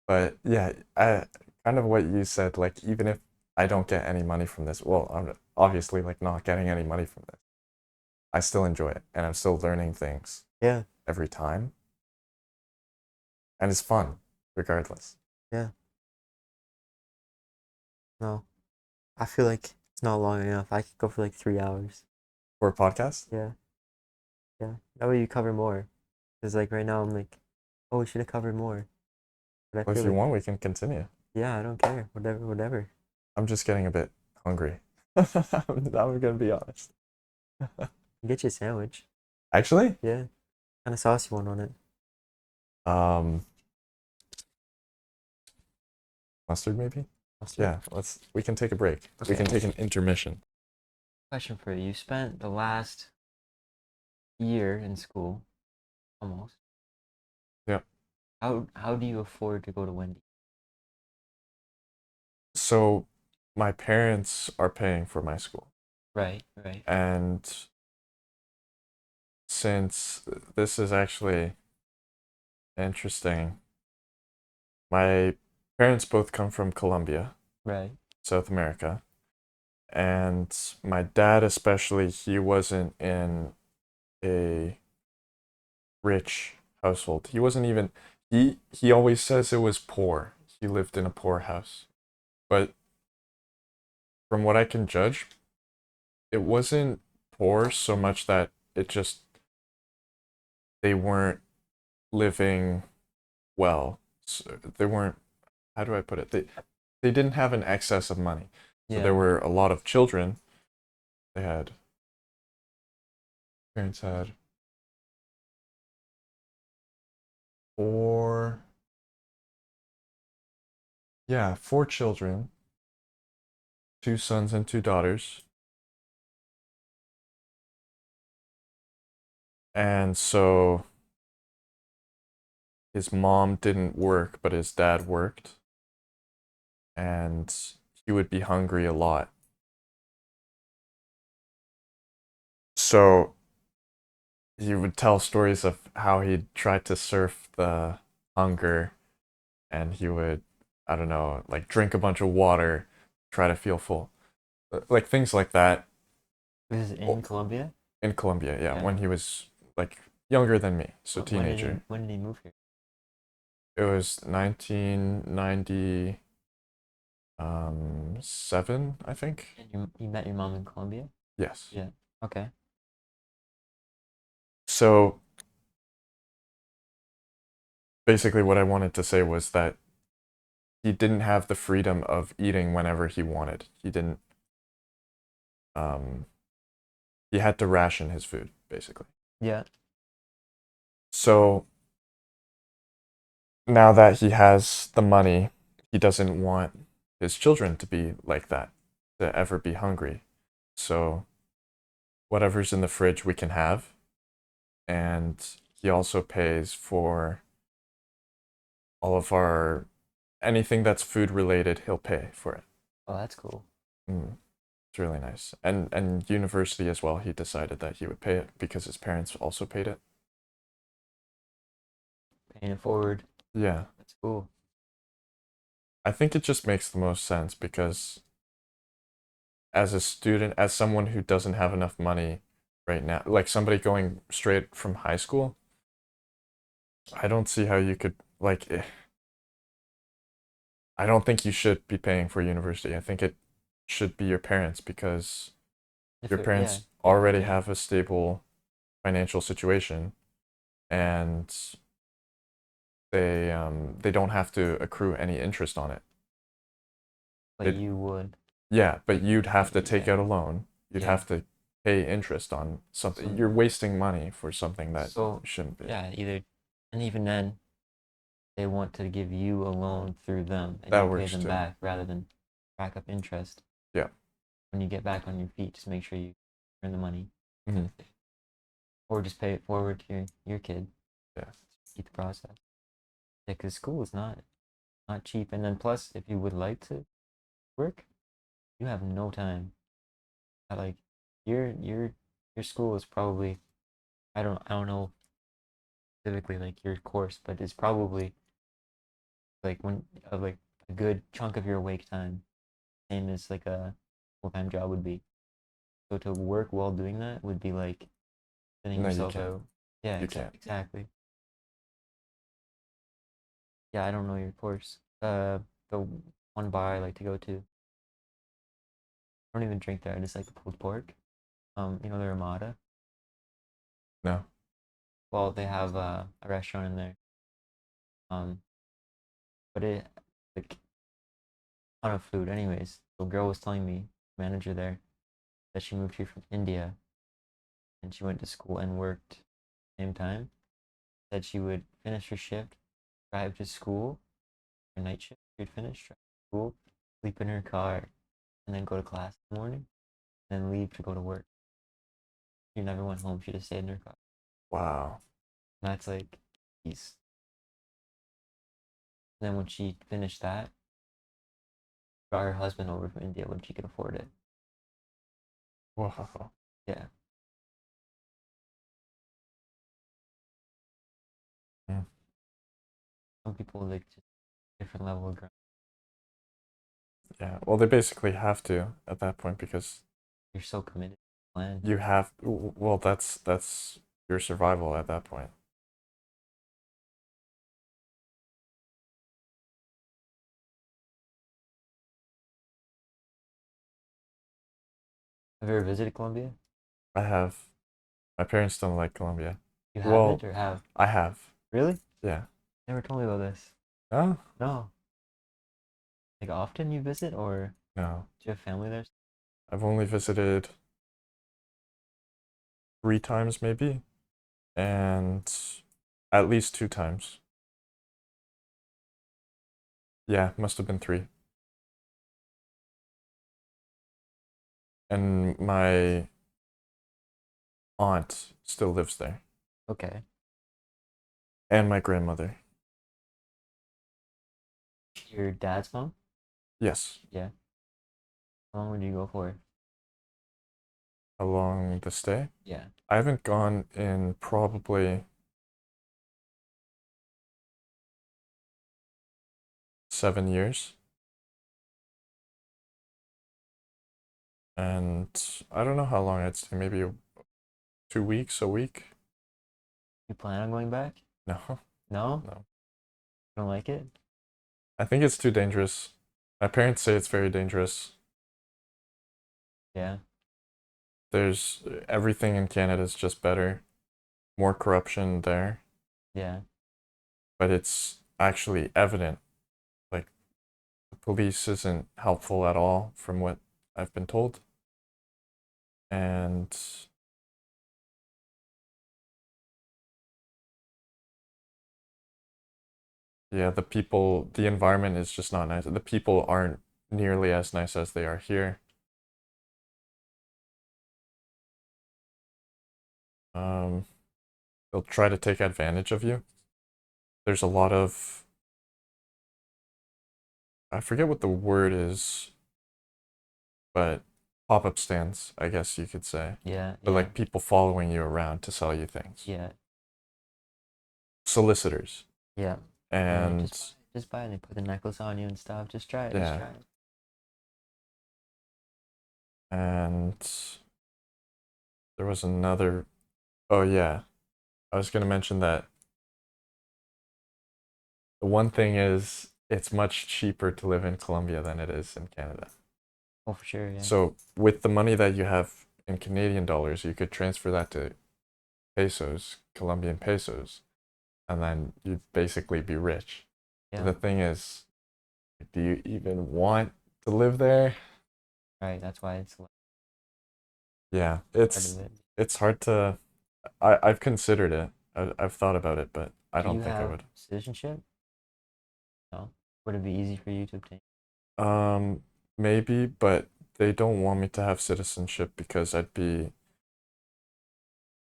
But yeah, I kind of what you said, like even if I don't get any money from this, well, I'm obviously like not getting any money from this. I still enjoy it and I'm still learning things
Yeah,
every time. And it's fun regardless.
yeah. No. I feel like it's not long enough. I could go for like 3 hours.
for a podcast.
Yeah, yeah. That way you cover more. Cause like right now I'm like, oh, we should have covered more. But I
Well, if
feel
you
like,
want, we can continue.
yeah, I don't care. Whatever, whatever.
I'm just getting a bit hungry. I'm gonna be honest.
Get you a sandwich.
Actually,
Yeah, kind of saucy one on it.
um, mustard maybe.
Mustard.
Yeah, we can take a break. We
Okay.
can take an intermission.
Question for you. You spent the last year in school, almost.
Yeah.
How do you afford to go to Wendy?
So my parents are paying for my school.
Right, right,
And since this is actually interesting, my parents both come from Colombia,
right.
South America. And my dad, especially, he wasn't in a rich household. He wasn't even, he always says it was poor. He lived in a poor house. But from what I can judge, it wasn't poor so much that it just, they weren't living well. So they weren't, how do I put it? They didn't have an excess of money. So
Yeah.
there were a lot of children. They had parents had four, yeah, four children, two sons and two daughters. And so his mom didn't work, but his dad worked. And he would be hungry a lot. So he would tell stories of how he tried to surf the hunger and he would, I don't know, like drink a bunch of water, try to feel full. Like things like that.
This is in
Oh,
Colombia?
in Colombia, yeah,
Yeah.
when he was like younger than me, so
When did he
teenager.
when did he move here?
It was 1990 seven, I think.
And you met your mom in Colombia?
Yes.
Yeah. Okay.
So basically what I wanted to say was that he didn't have the freedom of eating whenever he wanted. Um he had to ration his food, basically.
Yeah.
So now that he has the money, he doesn't want his children to be like that, to ever be hungry. So whatever's in the fridge we can have. And he also pays for all of our anything that's food related, he'll pay for it.
Oh, that's cool.
Mm, it's really nice. And university as well, he decided that he would pay it because his parents also paid it.
Paying it forward.
Yeah.
That's cool.
I think it just makes the most sense because as a student, as someone who doesn't have enough money right now, like somebody going straight from high school, I don't see how you could I don't think you should be paying for university. I think it should be your parents because
If
your
it, yeah,
parents
yeah,
already
yeah.
have a stable financial situation and they don't have to accrue any interest on it.
But
It
you would
yeah, but
like
you'd have to take
yeah,
out a loan. You'd
yeah.
have to pay interest on something.
So
You're wasting money for something that
so
shouldn't be.
yeah, either and even then they want to give you a loan through them and
That
you pay
works
them
too.
back rather than rack up interest.
Yeah.
When you get back on your feet, just make sure you earn the money.
Hmm.
Or just pay it forward to your kid.
Yeah.
Keep the process. Yeah, because school is not cheap. And then plus, if you would like to work, you have no time. Like your school is probably I don't know specifically like your course, but it's probably like like a good chunk of your awake time, same as like a full-time job would be. So to work while doing that would be like sending
No, you
yourself
can't.
out. Yeah,
You can't.
exactly. Yeah, I don't know your course. The one bar I like to go to. I don't even drink there. I just like the pulled pork. You know the Ramada?
No.
Well, they have a restaurant in there. Um, but it like ton of food. Anyways, the girl was telling me, manager there, that she moved here from India and she went to school and worked at the same time. Said she would finish her shift, drive to school, her night shift. She'd finish, drive to school, sleep in her car, and then go to class in the morning, and then leave to go to work. She never went home. She just stayed in her car.
Wow.
And that's like peace. And then when she finished that, brought her husband over from India when she could afford it.
Wow.
Yeah.
Mm.
Some people like just different level of grind.
Yeah. Well, they basically have to at that point because
You're so committed to the plan.
you have. Well, that's your survival at that point.
Have you ever visited Colombia?
I have. My parents don't like Colombia.
You haven't
Well,
or have?
I have.
Really?
Yeah.
Never told me about this.
Oh,
No. Like often you visit or
no.
do you have family there?
I've only visited 3 times maybe, and at least 2 times. Yeah, must have been 3. And my aunt still lives there,
Okay.
and my grandmother.
Your dad's mom?
Yes,
Yeah. How long would you go for?
along the stay.
Yeah.
I haven't gone in probably 7 years, and I don't know how long I'd stay. Maybe 2 weeks, a week.
You plan on going back?
No,
No?
no.
Don't like it?
I think it's too dangerous. My parents say it's very dangerous.
Yeah.
There's everything in Canada is just better. More corruption there,
Yeah.
but it's actually evident. Like the police isn't helpful at all from what I've been told. And yeah, the environment is just not nice. The people aren't nearly as nice as they are here. Um, they'll try to take advantage of you. There's a lot of, I forget what the word is, but pop-up stands, I guess you could say.
Yeah.
But
Yeah.
like people following you around to sell you things.
Yeah.
Solicitors.
Yeah. They're like,
And
just buy it. They put the necklace on you and stuff. Just try it. Just
yeah,
try it.
and there was another, oh yeah, I was going to mention that the one thing is it's much cheaper to live in Colombia than it is in Canada.
Oh, for sure. Yeah.
So with the money that you have in Canadian dollars, you could transfer that to pesos, Colombian pesos, and then you'd basically be rich. But
Yeah.
the thing is, do you even want to live there?
Right. That's why it's
Yeah,
part of it.
it's hard to. I've considered it. I've thought about it, but I
Do you
don't think I
have
would.
citizenship? No. Would it be easy for you to obtain?
Um, maybe, but they don't want me to have citizenship because I'd be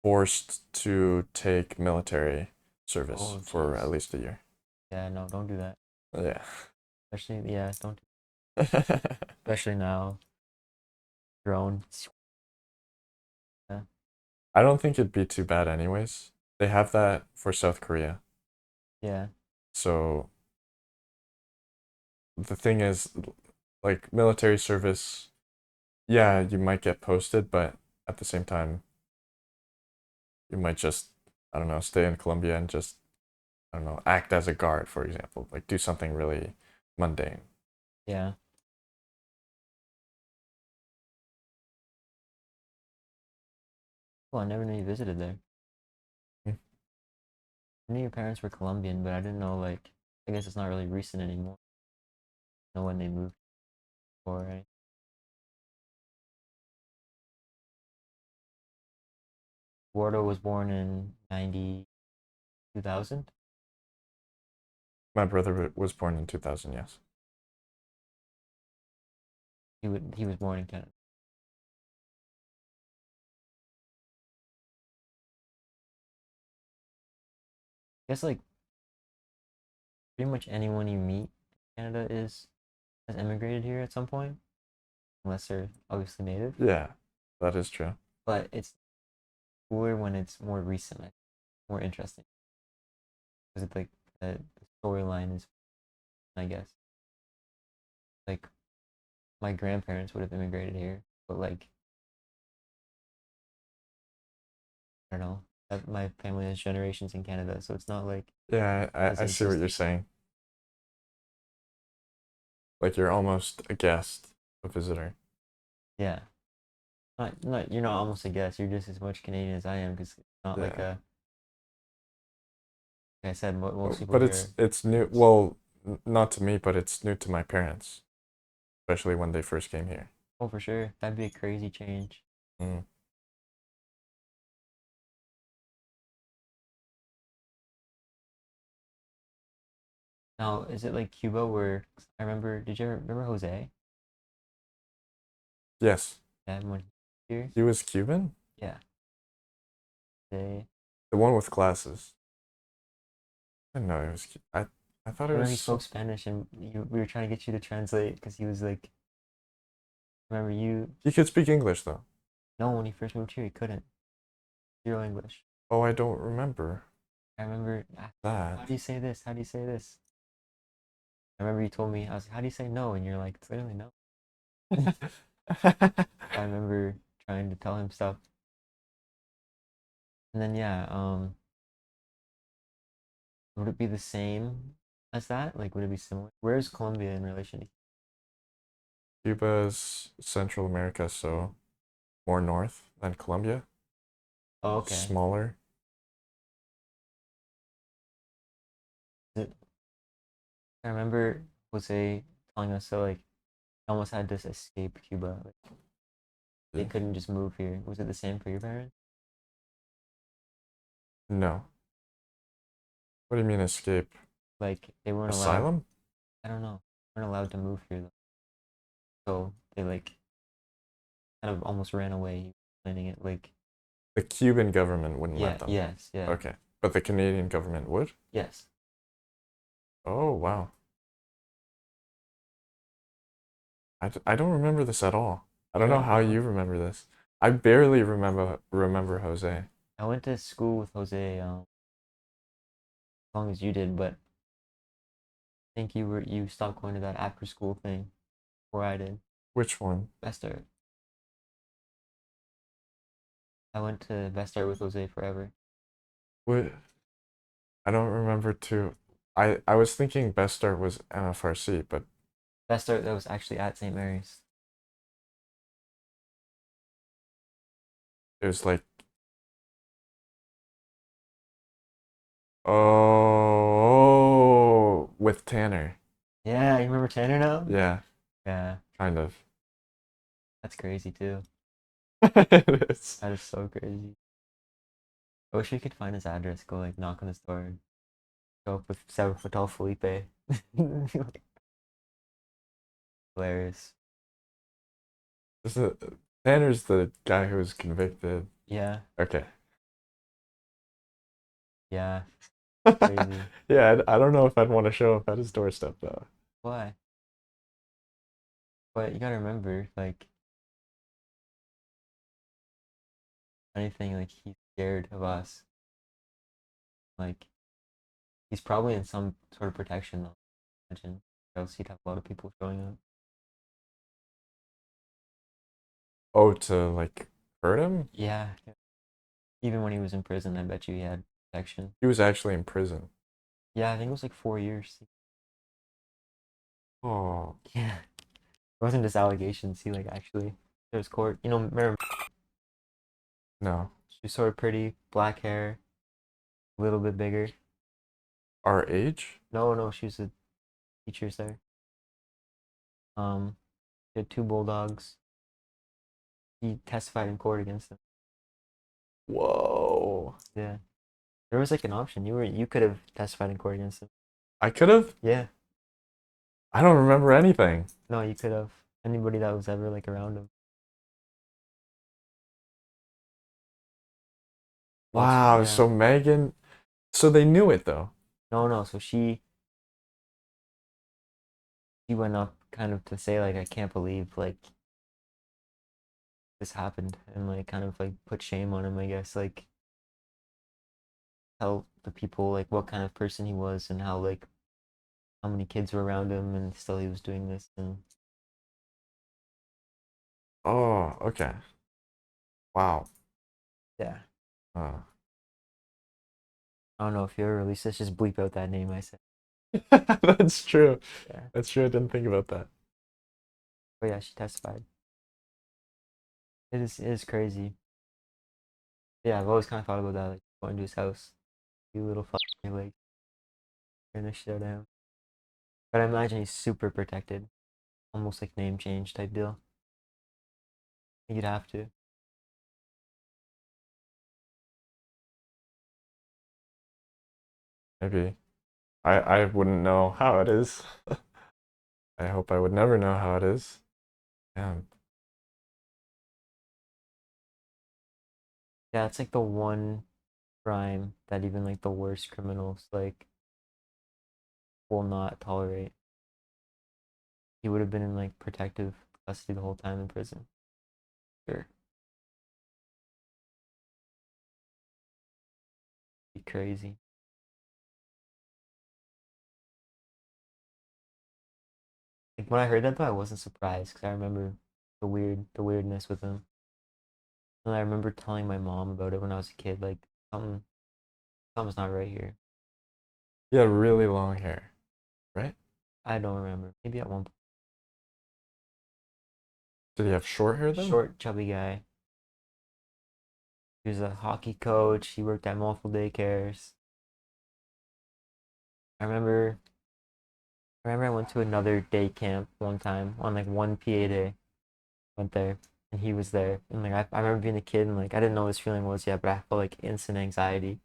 forced to take military service
Oh,
for at
jeez.
least a year.
Yeah. No. Don't do that.
Yeah.
Especially. Yeah. Don't. Especially now. Drone. Yeah.
I don't think it'd be too bad anyways. They have that for South Korea.
Yeah.
So the thing is, like military service, yeah, you might get posted, but at the same time, you might just, I don't know, stay in Colombia and just, I don't know, act as a guard, for example, like do something really mundane.
Yeah. Well, I never knew you visited there.
Hmm.
I knew your parents were Colombian, but I didn't know, like, I guess it's not really recent anymore. I know when they moved or right? Eduardo was born in 2000.
My brother was born in 2000, yes.
He was born in Canada. I guess like pretty much anyone you meet in Canada is has immigrated here at some point, unless they're obviously native.
Yeah, that is true.
But it's cooler when it's more recent, like, more interesting because it's like the storyline is, I guess, like my grandparents would have immigrated here, but like I don't know, my family has generations in Canada, so it's not like
Yeah,
as
I see what you're
interesting.
saying. Like you're almost a guest, a visitor.
Yeah, not you're not almost a guess. You're just as much Canadian as I am because it's not like
Yeah.
a. Like I said, most people
But
here are
it's new.
immigrants.
Well, not to me, but it's new to my parents, especially when they first came here.
Oh, for sure, that'd be a crazy change.
Mm.
Now, is it like Cuba where I remember? Did you ever remember Jose?
Yes,
Yeah, when he was here.
he was Cuban.
Yeah, they.
The one with glasses. I didn't know he was. I thought
I
it
remember
was
he spoke Spanish, and we were trying to get you to translate because he was like, remember you?
He could speak English though.
No, when he first moved here, he couldn't. Zero English.
Oh, I don't remember
I remember.
that.
How do you say this? How do you say this? I remember you told me. I was like, how do you say no? And you're like, it's literally no. I remember trying to tell him stuff, and then yeah, would it be the same as that? Like, would it be similar? Where is Colombia in relation to?
Cuba's Central America, so more north than Colombia.
Oh, okay.
Smaller.
Is it, I remember Jose telling us so like almost had to escape Cuba. Like, they
Yeah.
couldn't just move here. Was it the same for your parents?
No. What do you mean escape?
Like they weren't allowed.
Asylum?
I don't know. Weren't allowed to move here though. So they like kind of almost ran away. Planning it like
The Cuban government wouldn't let
yeah,
them.
yes, yeah,
Okay. But the Canadian government would?
yes.
Oh, wow. I don't remember this at all. I
You
don't know
don't
how
know.
you remember this. I barely remember Jose.
I went to school with Jose as long as you did, but I think you stopped going to that after school thing before I did.
Which one?
Best Art. I went to Best Art with Jose forever.
What? I don't remember too. I was thinking Best Start was MFRC, but
Best Art that was actually at St. Mary's.
it was like, oh, with Tanner.
Yeah, you remember Tanner now?
Yeah,
Yeah,
kind of.
that's crazy too.
It is.
That is so crazy. I wish we could find his address, go like knock on his door, and show up with 7 foot tall Felipe. Hilarious.
This is Tanner's the guy who was convicted.
Yeah,
Okay.
yeah, crazy.
Yeah, I don't know if I'd want to show up at his doorstep though.
Why? But you gotta remember, like, anything, like, he's scared of us. Like, he's probably in some sort of protection, though. Imagine. Or else he'd have a lot of people showing up.
Oh, to like hurt him?
Yeah. Even when he was in prison, I bet you he had protection.
He was actually in prison.
Yeah, I think it was like 4 years.
Oh,
Yeah. It wasn't just allegations. He, like, actually, there was court. You know, remember,
no.
She's sort of pretty, black hair, a little bit bigger.
Our age?
No, no, she was a teacher there. She had two bulldogs. He testified in court against them.
Whoa.
Yeah, there was like an option. You could have testified in court against them.
I could have?
Yeah,
I don't remember anything.
no, you could have. Anybody that was ever like around him. Oh,
Wow,
yeah.
so Megan, so they knew it though.
No, no. So she went up kind of to say like I can't believe like this happened and like kind of like put shame on him, I guess, like tell the people like what kind of person he was and how like how many kids were around him and still he was doing this and
Oh, okay. Wow.
yeah.
Uh.
I don't know if you ever release this, just bleep out that name I said.
That's true.
Yeah.
That's true. I didn't think about that.
But yeah, she testified. It is crazy. Yeah, I've always kind of thought about that, like going to his house, you little fuck, like turn the shit out of him. But I imagine he's super protected, almost like name change type deal. I think you'd have to.
Maybe. I wouldn't know how it is. I hope I would never know how it is. Yeah.
Yeah, it's like the one crime that even like the worst criminals like will not tolerate. He would have been in like protective custody the whole time in prison. Sure. Be crazy. Like when I heard that though, I wasn't surprised because I remember the weirdness with him. And I remember telling my mom about it when I was a kid, like something something's not right here.
He had really long hair, right?
I don't remember. Maybe at one point.
Did he have short hair then?
Short, chubby guy. He was a hockey coach. He worked at multiple daycares. I remember I went to another day camp one time on like one PA day. Went there and he was there. And like I remember being a kid and like I didn't know what this feeling was yet, but I felt like instant anxiety.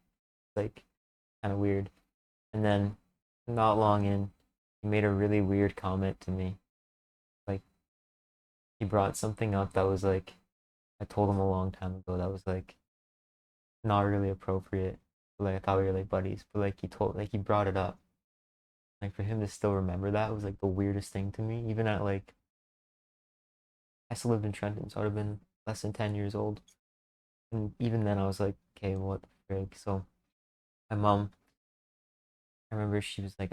Like kind of weird. And then not long in, he made a really weird comment to me. Like he brought something up that was like I told him a long time ago that was like not really appropriate. Like I thought we were like buddies, but like he brought it up. Like for him to still remember that was like the weirdest thing to me. Even at like I still lived in Trenton, so I'd have been less than 10 years old. And even then I was like, okay, what the frig? So my mom, I remember she was like,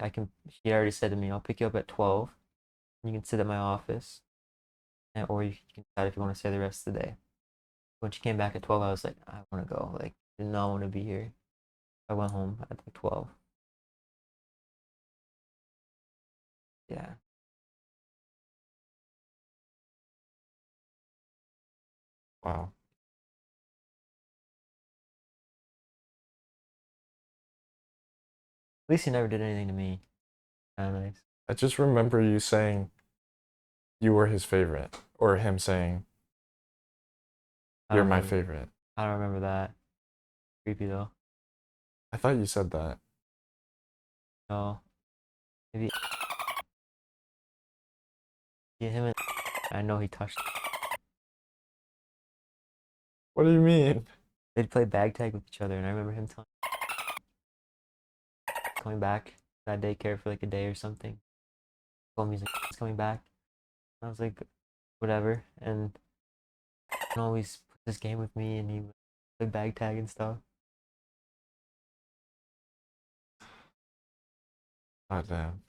she already said to me, I'll pick you up at 12. You can sit at my office, or you can decide if you want to stay the rest of the day. When she came back at 12, I was like, I want to go. Like, did not want to be here. I went home at like 12. Yeah.
Wow.
At least he never did anything to me. Kind of nice.
I just remember you saying you were his favorite, or him saying
I
you're
don't
my
remember.
favorite.
I don't remember that. Creepy though.
I thought you said that.
No. Maybe yeah, him and I know he touched.
What do you mean?
They'd play bag tag with each other, and I remember him telling coming back to that daycare for like a day or something. Told me he's coming back. And I was like, whatever. And he always put this game with me, and he would play bag tag and stuff.
God damn.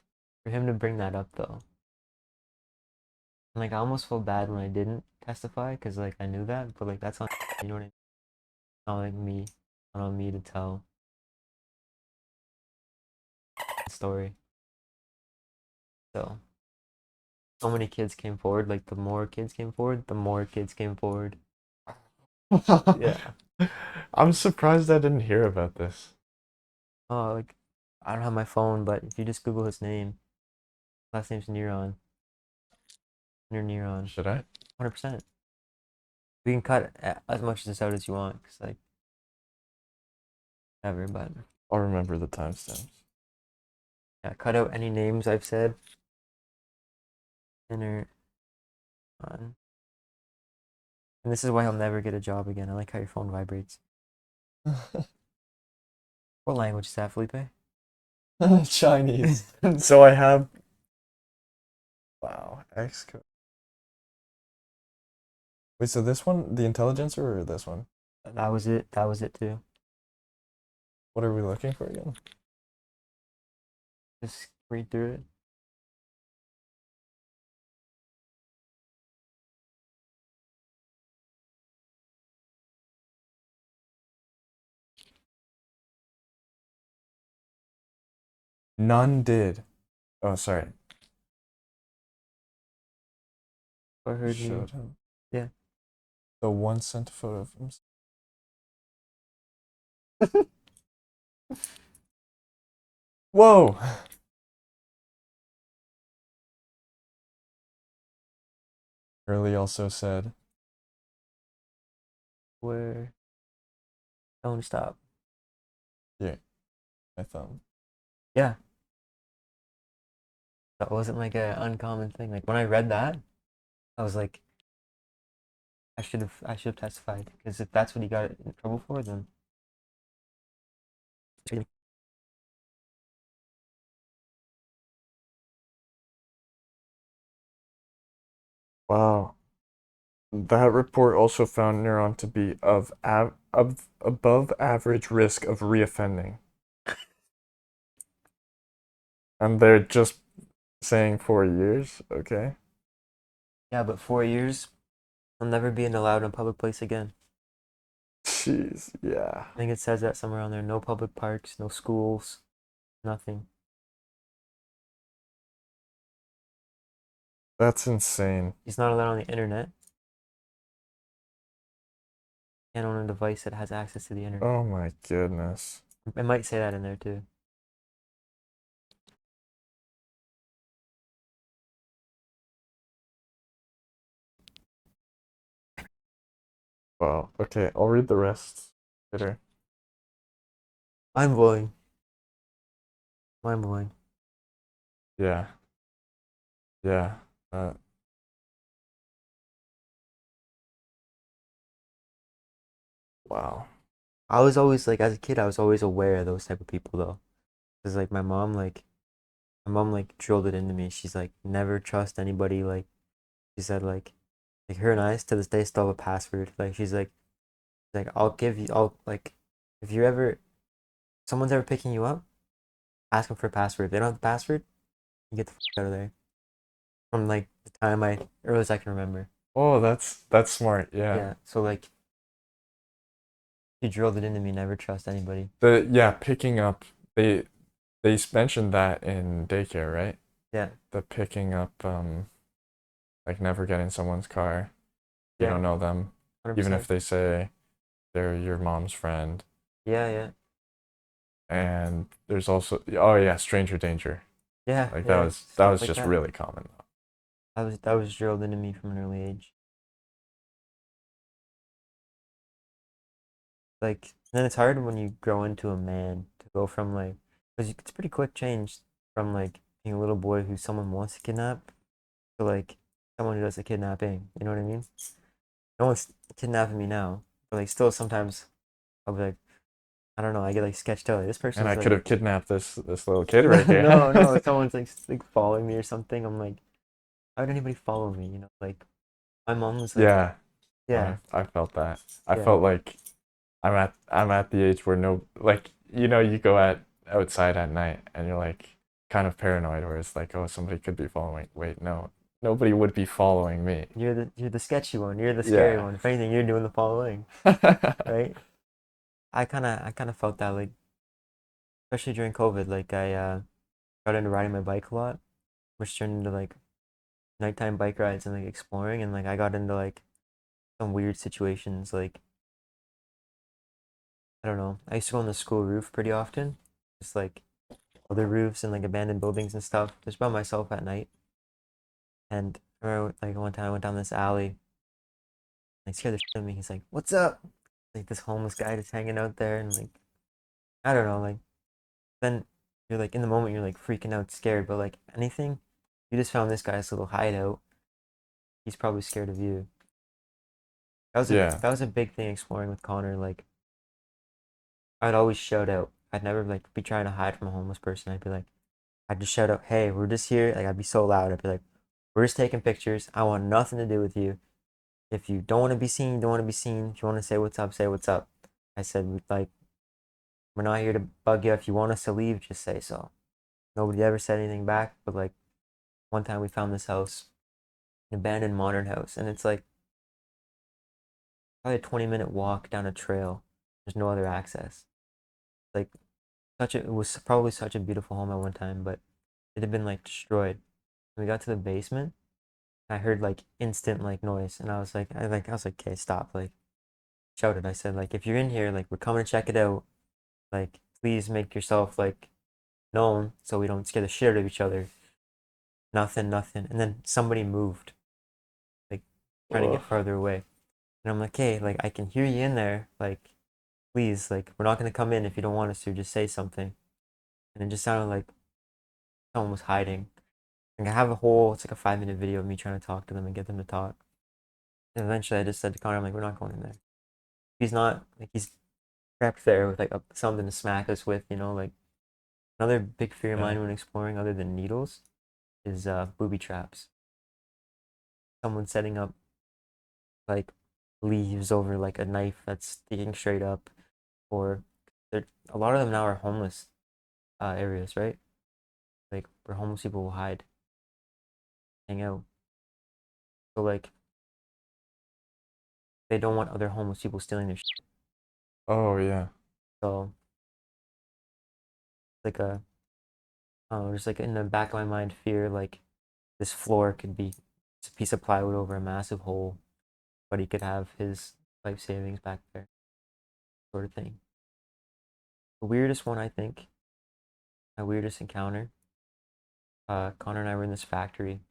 For him to bring that up though, and, like I almost felt bad when I didn't testify because like I knew that, but like that's on you know what I mean. Not like me, not on me to tell the story. So so many kids came forward. Like the more kids came forward, the more kids came forward. Yeah.
I'm surprised I didn't hear about this.
Oh, like I don't have my phone, but if you just Google his name, last name's Neuron, near Neuron,
Should I?
100%. We can cut as much of this out as you want, cause like ever, but
I'll remember the timestamps.
yeah, cut out any names I've said. Enter on. And this is why he'll never get a job again. I like how your phone vibrates. What language is that, Felipe?
Chinese. So I have, wow, Xcode. Wait, so this one, the intelligencer, or this one?
That was it. That was it too.
What are we looking for again?
Just read through it.
None did. Oh, sorry.
I heard you.
Showed him.
Yeah.
The one sent a photo of himself. Whoa! Hurley also said,
Where? Don't stop.
yeah, my thumb.
Yeah. That wasn't like an uncommon thing. Like when I read that, I was like, I should have testified because if that's what he got in trouble for, then
Wow. That report also found Neuron to be of above average risk of reoffending. And they're just saying 4 years, okay?
yeah. But 4 years, I'm never being allowed in a public place again.
Jeez, yeah.
I think it says that somewhere on there. No public parks, no schools, nothing.
That's insane.
He's not allowed on the internet. Can't own a device that has access to the internet.
Oh my goodness.
It might say that in there too.
Wow. Okay, I'll read the rest later.
Mind blowing. Mind blowing.
Yeah. Yeah. Uh, wow.
I was always like, as a kid, I was always aware of those type of people though. Cause like my mom like drilled it into me. She's like, never trust anybody. Like she said, like her and I to this day still have a password. Like she's like, I'll like, if you're ever, someone's ever picking you up, ask them for a password. If they don't have the password, you get the fuck out of there. From like the time I earliest I can remember.
Oh, that's smart. Yeah.
Yeah. So like, she drilled it into me. Never trust anybody.
Picking up they they mentioned that in daycare, right?
Yeah.
The picking up like never get in someone's car. You
Yeah.
don't know them,
Hundred
even if
percent.
they say they're your mom's friend.
Yeah. Yeah.
And there's also, oh yeah, stranger danger.
Yeah.
Like that
Yeah.
was that
Stuff
was
like
just
that.
really common.
That was drilled into me from an early age. Like then it's hard when you grow into a man to go from like, because it's pretty quick change from like being a little boy who someone wants to kidnap to like someone who does the kidnapping. You know what I mean? No one's kidnapping me now, but like still sometimes I'll be like, I don't know, I get like sketched out. Like, this
And
person's
I could
like,
have kidnapped this little kid right
no, no,
here.
someone's like following me or something. I'm like, why would anybody follow me? Like my mom was like,
Yeah,
yeah,
I felt that. I
yeah,
felt like I'm at the age where no, like, you go outside at night and you're like kind of paranoid, where it's like, oh, somebody could be following. Wait, no, nobody would be following me.
you're the sketchy one. You're the scary
Yeah.
one. If anything, you're doing the following, right? I kind of felt that like, especially during COVID. Like I got into riding my bike a lot, which turned into like nighttime bike rides and like exploring, and like I got into like some weird situations. Like I don't know. I used to go on the school roof pretty often, just like other roofs and like abandoned buildings and stuff, just by myself at night. And I remember like one time I went down this alley, like scared the shit out of me. He's like, "What's up?" Like this homeless guy just hanging out there, and like I don't know, like then you're like in the moment you're like freaking out, scared, but like anything, you just found this guy's little hideout. He's probably scared of you.
Yeah.
That was a big thing exploring with Connor. Like I'd always shout out. I'd never like be trying to hide from a homeless person. I'd be like, I'd just shout out, "Hey, we're just here." Like I'd be so loud. I'd be like, "We're just taking pictures. I want nothing to do with you. If you don't want to be seen, you don't want to be seen. If you want to say what's up, say what's up." I said, like, we're not here to bug you. If you want us to leave, just say so. Nobody ever said anything back, but like one time we found this house, an abandoned modern house, and it's like probably a 20-minute walk down a trail. There's no other access. Like it was probably such a beautiful home at one time, but it had been like destroyed. When we got to the basement, I heard like instant like noise, and I was like, okay, stop, like shouted. I said like, if you're in here, like we're coming to check it out. Like please make yourself like known so we don't scare the shit out of each other. Nothing, nothing. And then somebody moved, like trying to
Ugh.
get farther away. And I'm like, hey, like I can hear you in there. Like, please, like we're not gonna come in if you don't want us to. Just say something. And it just sounded like someone was hiding. Like I have a whole, it's like a 5 minute video of me trying to talk to them and get them to talk. And eventually I just said to Connor, I'm like, we're not going in there. He's not like he's trapped there with like something to smack us with, like another big fear of
Yeah.
mine when exploring other than needles is booby traps. Someone setting up like leaves over like a knife that's sticking straight up, or a lot of them now are homeless areas, right? Like where homeless people will hide, hang out. So like they don't want other homeless people stealing their shit.
Oh yeah.
So like just like in the back of my mind, fear like this floor could be it's a piece of plywood over a massive hole, but he could have his life savings back there, sort of thing. The weirdest one, I think, my weirdest encounter. Connor and I were in this factory,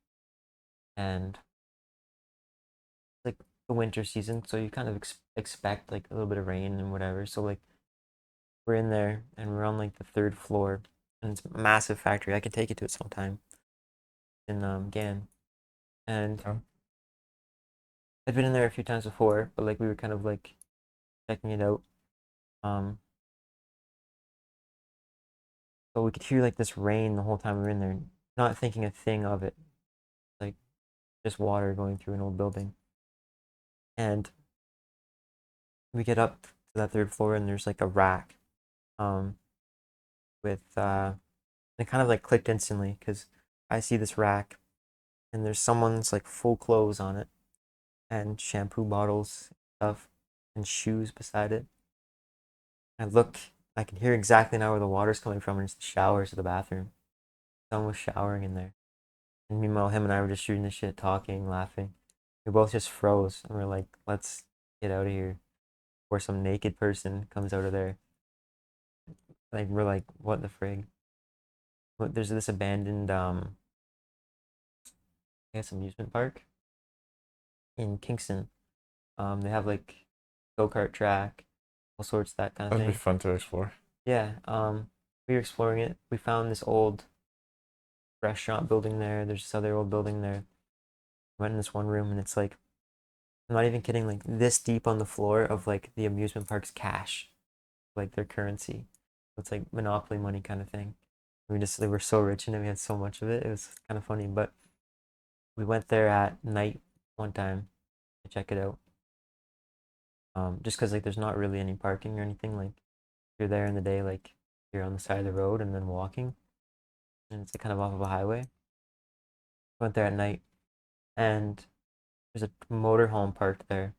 and like the winter season, so you kind of expect like a little bit of rain and whatever. So like we're in there, and we're on like the third floor, and it's a massive factory. I can take you to it sometime in Gan, and
Yeah.
I've been in there a few times before, but like we were kind of like checking it out. Um, but we could hear like this rain the whole time we were in there, not thinking a thing of it, like just water going through an old building. And we get up to that third floor, and there's like a rack, um, with it kind of like clicked instantly because I see this rack, and there's someone's like full clothes on it, and shampoo bottles, stuff, and shoes beside it. I look, I can hear exactly now where the water's coming from, and it's the showers of the bathroom. Someone was showering in there. And meanwhile, him and I were just shooting the shit, talking, laughing. We both just froze, and we're like, let's get out of here. Or some naked person comes out of there. Like, we're like, what the frig? But there's this abandoned, I guess, amusement park in Kingston. They have like go-kart track, all sorts of that kind of
That'd be
thing.
fun to explore.
Yeah, we were exploring it. We found this old restaurant building there. There's this other old building there. Went in this one room, and it's like, I'm not even kidding, like this deep on the floor of like the amusement park's cash, like their currency. It's like monopoly money kind of thing. They were so rich in it. We had so much of it. It was kind of funny. But we went there at night one time to check it out. Just because like there's not really any parking or anything. Like you're there in the day, like you're on the side of the road and then walking, and it's like, kind of off of a highway. Went there at night, and there's a motorhome parked there.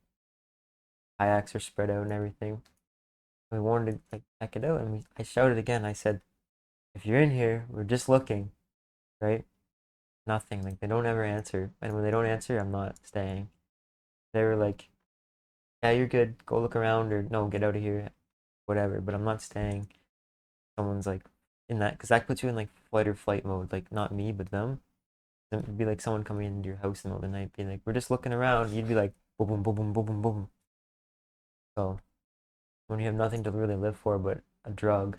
Kayaks are spread out and everything. We wanted to like check it out, and I shouted again. I said, "If you're in here, we're just looking, right?" Nothing. Like they don't ever answer, and when they don't answer, I'm not staying. They were like, "Yeah, you're good. Go look around, or no, get out of here." whatever. But I'm not staying. Someone's like in that because that puts you in like flight or flight mode. Like not me, but them. It'd be like someone coming into your house in the middle of the night, being like, "We're just looking around." You'd be like, "Boom, boom, boom, boom, boom, boom, boom." So when you have nothing to really live for but a drug,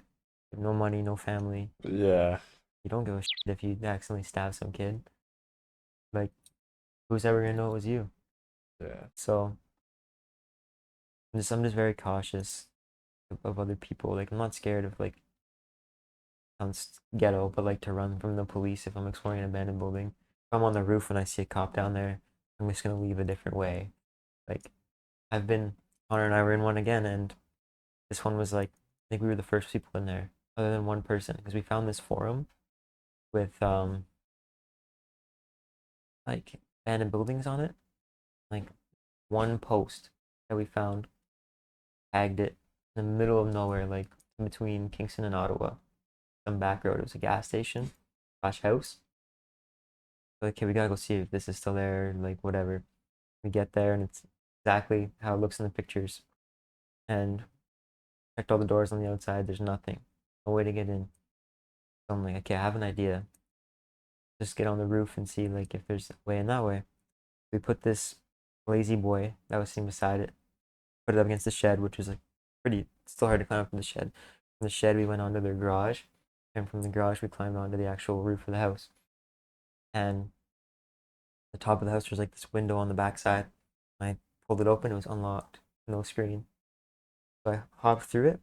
you have no money, no family,
Yeah.
you don't give a shit if you accidentally stab some kid. Like, who's ever gonna know it was you?
Yeah.
So I'm just very cautious of other people. Like, I'm not scared of like sounds ghetto, but like to run from the police if I'm exploring an abandoned building. If I'm on the roof and I see a cop down there, I'm just gonna leave a different way. Like, I've been Connor and I were in one again, and this one was like I think we were the first people in there, other than one person, because we found this forum with like abandoned buildings on it. Like one post that we found tagged it in the middle of nowhere, like in between Kingston and Ottawa. Some back road. It was a gas station slash house. Like, okay, we gotta go see if this is still there, like whatever. We get there and it's exactly how it looks in the pictures. And checked all the doors on the outside. There's nothing. No way to get in. So I'm like, okay, I have an idea. Just get on the roof and see like if there's a way in that way. We put this lazy boy that was sitting beside it, put it up against the shed, which was like pretty still hard to climb up from the shed. From the shed we went onto their garage, and from the garage we climbed onto the actual roof of the house. And the top of the house was like this window on the backside. I pulled it open, it was unlocked, no screen. So I hopped through it.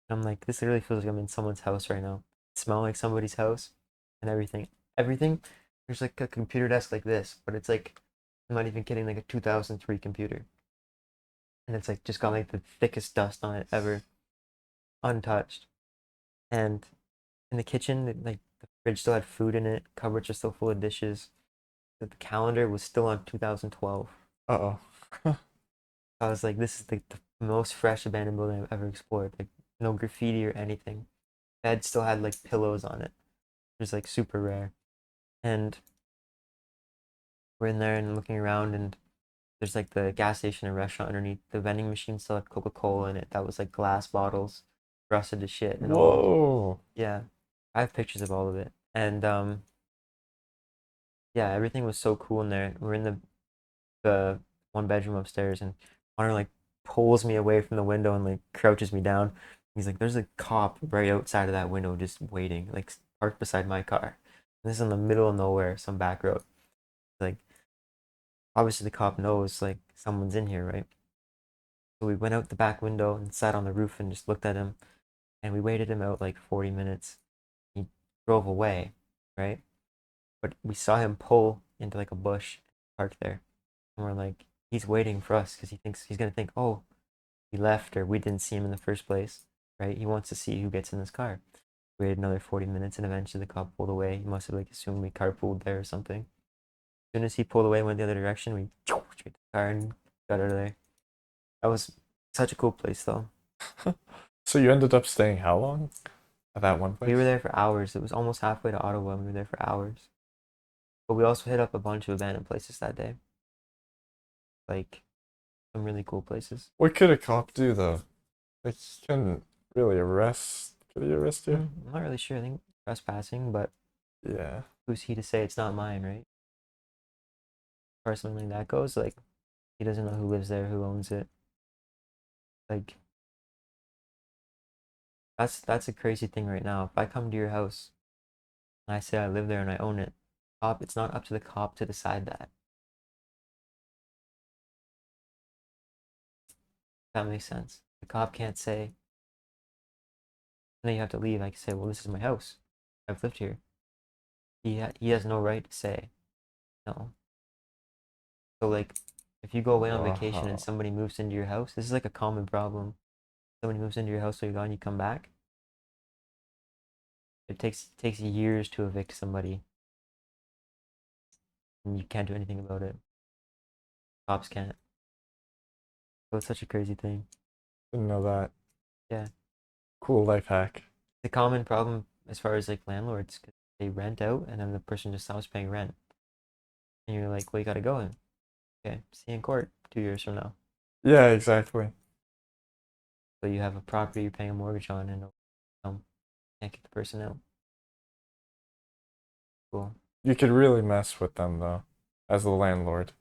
And I'm like, this really feels like I'm in someone's house right now. It smelled like somebody's house and everything. Everything. There's like a computer desk like this, but it's like I'm not even kidding, like a 2003 computer. And it's like just got like the thickest dust on it ever, untouched. And in the kitchen, like the fridge still had food in it, cupboards are still full of dishes. The calendar was still on 2012.
Uh-oh.
I was like, this is the most fresh abandoned building I've ever explored. Like no graffiti or anything. Bed still had like pillows on it. It was like super rare. And we're in there and looking around, and there's like the gas station and restaurant underneath. The vending machine still had Coca-Cola in it. That was like glass bottles, rusted to shit and old.
Whoa.
Yeah, I have pictures of all of it. And yeah, everything was so cool in there. We're in the one bedroom upstairs, and Connor like pulls me away from the window and like crouches me down. He's like, "There's a cop right outside of that window, just waiting, like parked beside my car." And this is in the middle of nowhere, some back road. Like, obviously the cop knows like someone's in here, right? So we went out the back window and sat on the roof and just looked at him, and we waited him out like 40 minutes. He drove away, right? But we saw him pull into like a bush, park there, and we're like, he's waiting for us because he thinks he's gonna think, oh, he left or we didn't see him in the first place, right? He wants to see who gets in this car. We waited another 40 minutes and eventually the cop pulled away. He must have like assumed we carpooled there or something. As soon as he pulled away, went the other direction, we straight to the car and got out of there. That was such a cool place though.
So you ended up staying how long at that one
We were
place?
there for hours. It was almost halfway to Ottawa and we were there for hours. But we also hit up a bunch of abandoned places that day. Like some really cool places.
What could a cop do though? Like he couldn't really arrest. Could he arrest you?
I'm not really sure. I think trespassing, but
Yeah.
who's he to say it's not mine, right? As far as something like that goes, like he doesn't know who lives there, who owns it. Like that's a crazy thing right now. If I come to your house and I say I live there and I own it, cop, it's not up to the cop to decide that. That makes sense. The cop can't say, then you have to leave. I can say, well, this is my house. I've lived here. He has no right to say no. So like, if you go away on vacation and
Wow.
somebody moves into your house, this is like a common problem. Somebody moves into your house, so you're gone, you come back. It takes years to evict somebody, and you can't do anything about it. Cops can't. So it's such a crazy thing.
Didn't know that.
Yeah,
Cool life hack.
the common problem as far as like landlords, 'cause they rent out and then the person just stops paying rent, and you're like, well, you gotta go in. Okay, see you in court 2 years from now.
Yeah, exactly.
So you have a property you're paying a mortgage on, and can't get the person out. Cool.
You could really mess with them though, as the landlord.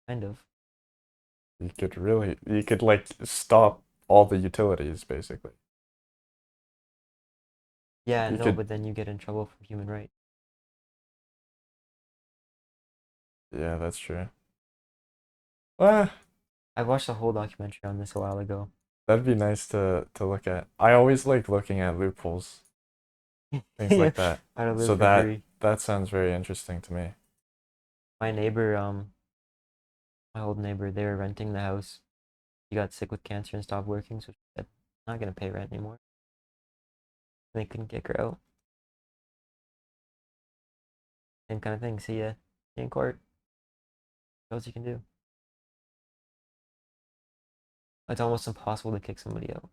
Kind of.
You could like stop all the utilities basically.
Yeah,
You
no,
could,
but then you get in trouble for human rights.
yeah, that's true. Ah,
I watched a whole documentary on this a while ago.
that'd be nice to look at. I always like looking at loopholes, things
Yeah,
like that.
how to live
So
for
that
free.
that sounds very interesting to me.
My neighbor, my old neighbor, they were renting the house. He got sick with cancer and stopped working, so she said, "I'm not gonna pay rent anymore." And they couldn't kick her out. Same kind of thing. See ya in court. What else you can do? It's almost impossible to kick somebody out.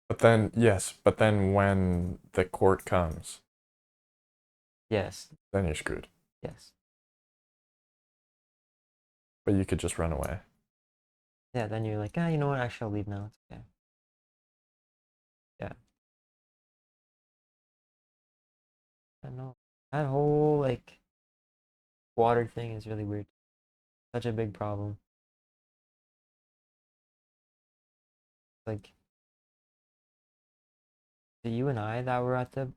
But then, yes, but then when the court comes,
Yes,
then you're screwed.
yes,
But you could just run away.
yeah. Then you're like, you know what? Actually, I'll leave now. It's okay. Yeah, I know. That whole like water thing is really weird. Such a big problem. Like the you and I that were at the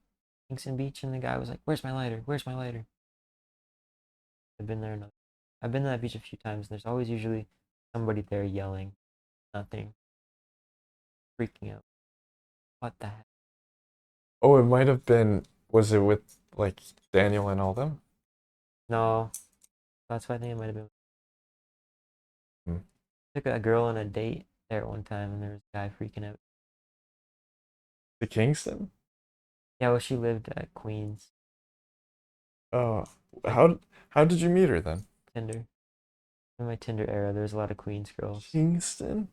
Kingston Beach, and the guy was like, "Where's my lighter? Where's my lighter?" I've been there enough. I've been to that beach a few times, and there's always usually somebody there yelling, nothing, freaking out. What the heck?
Oh, it might have been. Was it with like Daniel and all them?
No, that's why I think it might have been.
Hmm.
Took a girl on a date there one time, and there was a guy freaking out.
The Kingston?
Yeah, well, she lived at Queens,
Oh,
like
how did you meet her then?
Tinder. In my Tinder era, there was a lot of Queens girls.
Kingston?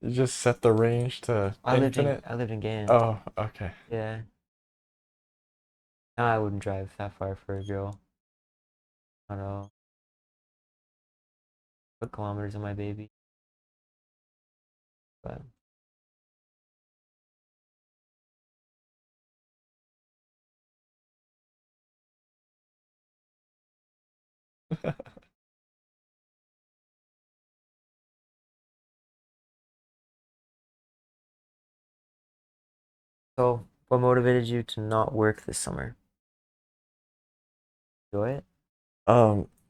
You just set the range to infinite?
I lived in Gant.
Oh, okay.
Yeah, no, I wouldn't drive that far for a girl. Not at all. Put kilometers on my baby, but so, what motivated you to not work this summer? Enjoy it?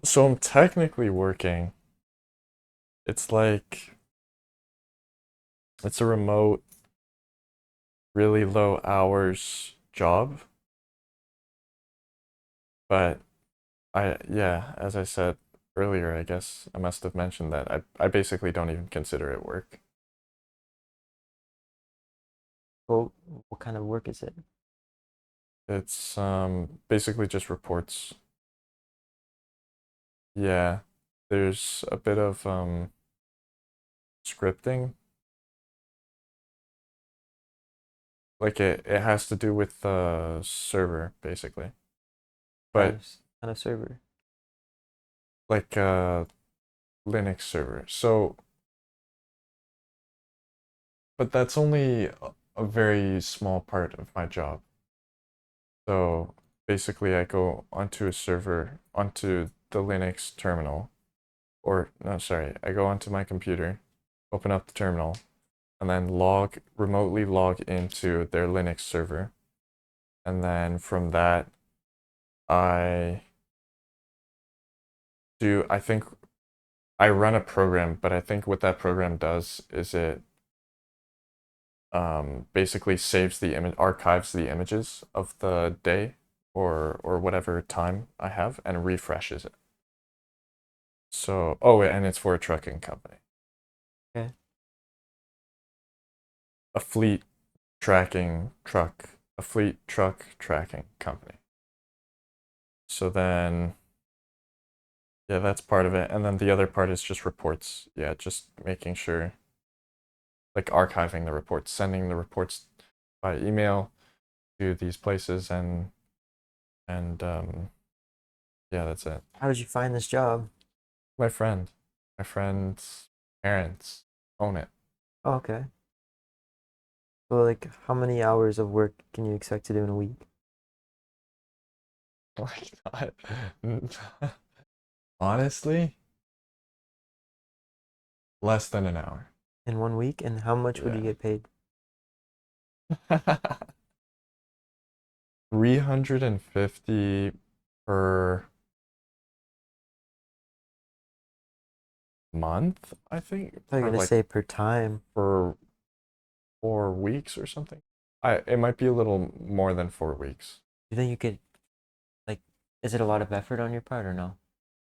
So I'm technically working. It's like it's a remote, really low hours job, but yeah, as I said earlier, I guess I must have mentioned that I basically don't even consider it work.
Well, what kind of work is it?
It's basically just reports. Yeah, there's a bit of scripting. Like it has to do with the server basically. But
Kind of server?
like Linux server. So, but that's only a very small part of my job. So basically, I go onto a server, onto the Linux terminal, or no, sorry, I go onto my computer, open up the terminal, and then remotely log into their Linux server. And then from that, I I think I run a program, but I think what that program does is it basically saves the image, archives the images of the day or whatever time I have and refreshes it. So, oh, and it's for a trucking company,
Okay.
a fleet tracking truck, a fleet truck tracking company. So then, yeah, that's part of it. And then the other part is just reports. Yeah, just making sure, like archiving the reports, sending the reports by email to these places and yeah, that's it.
How did you find this job?
My friend, my friend's parents own it.
Oh, okay. So like how many hours of work can you expect to do in a week?
Like not honestly, less than an hour.
In 1 week? And how much would you
Yeah.
get paid?
350 per month, I think,
I thought you were
or
gonna
like
say per time.
for 4 weeks or something. It might be a little more than 4 weeks.
Do you think you could like is it a lot of effort on your part or no?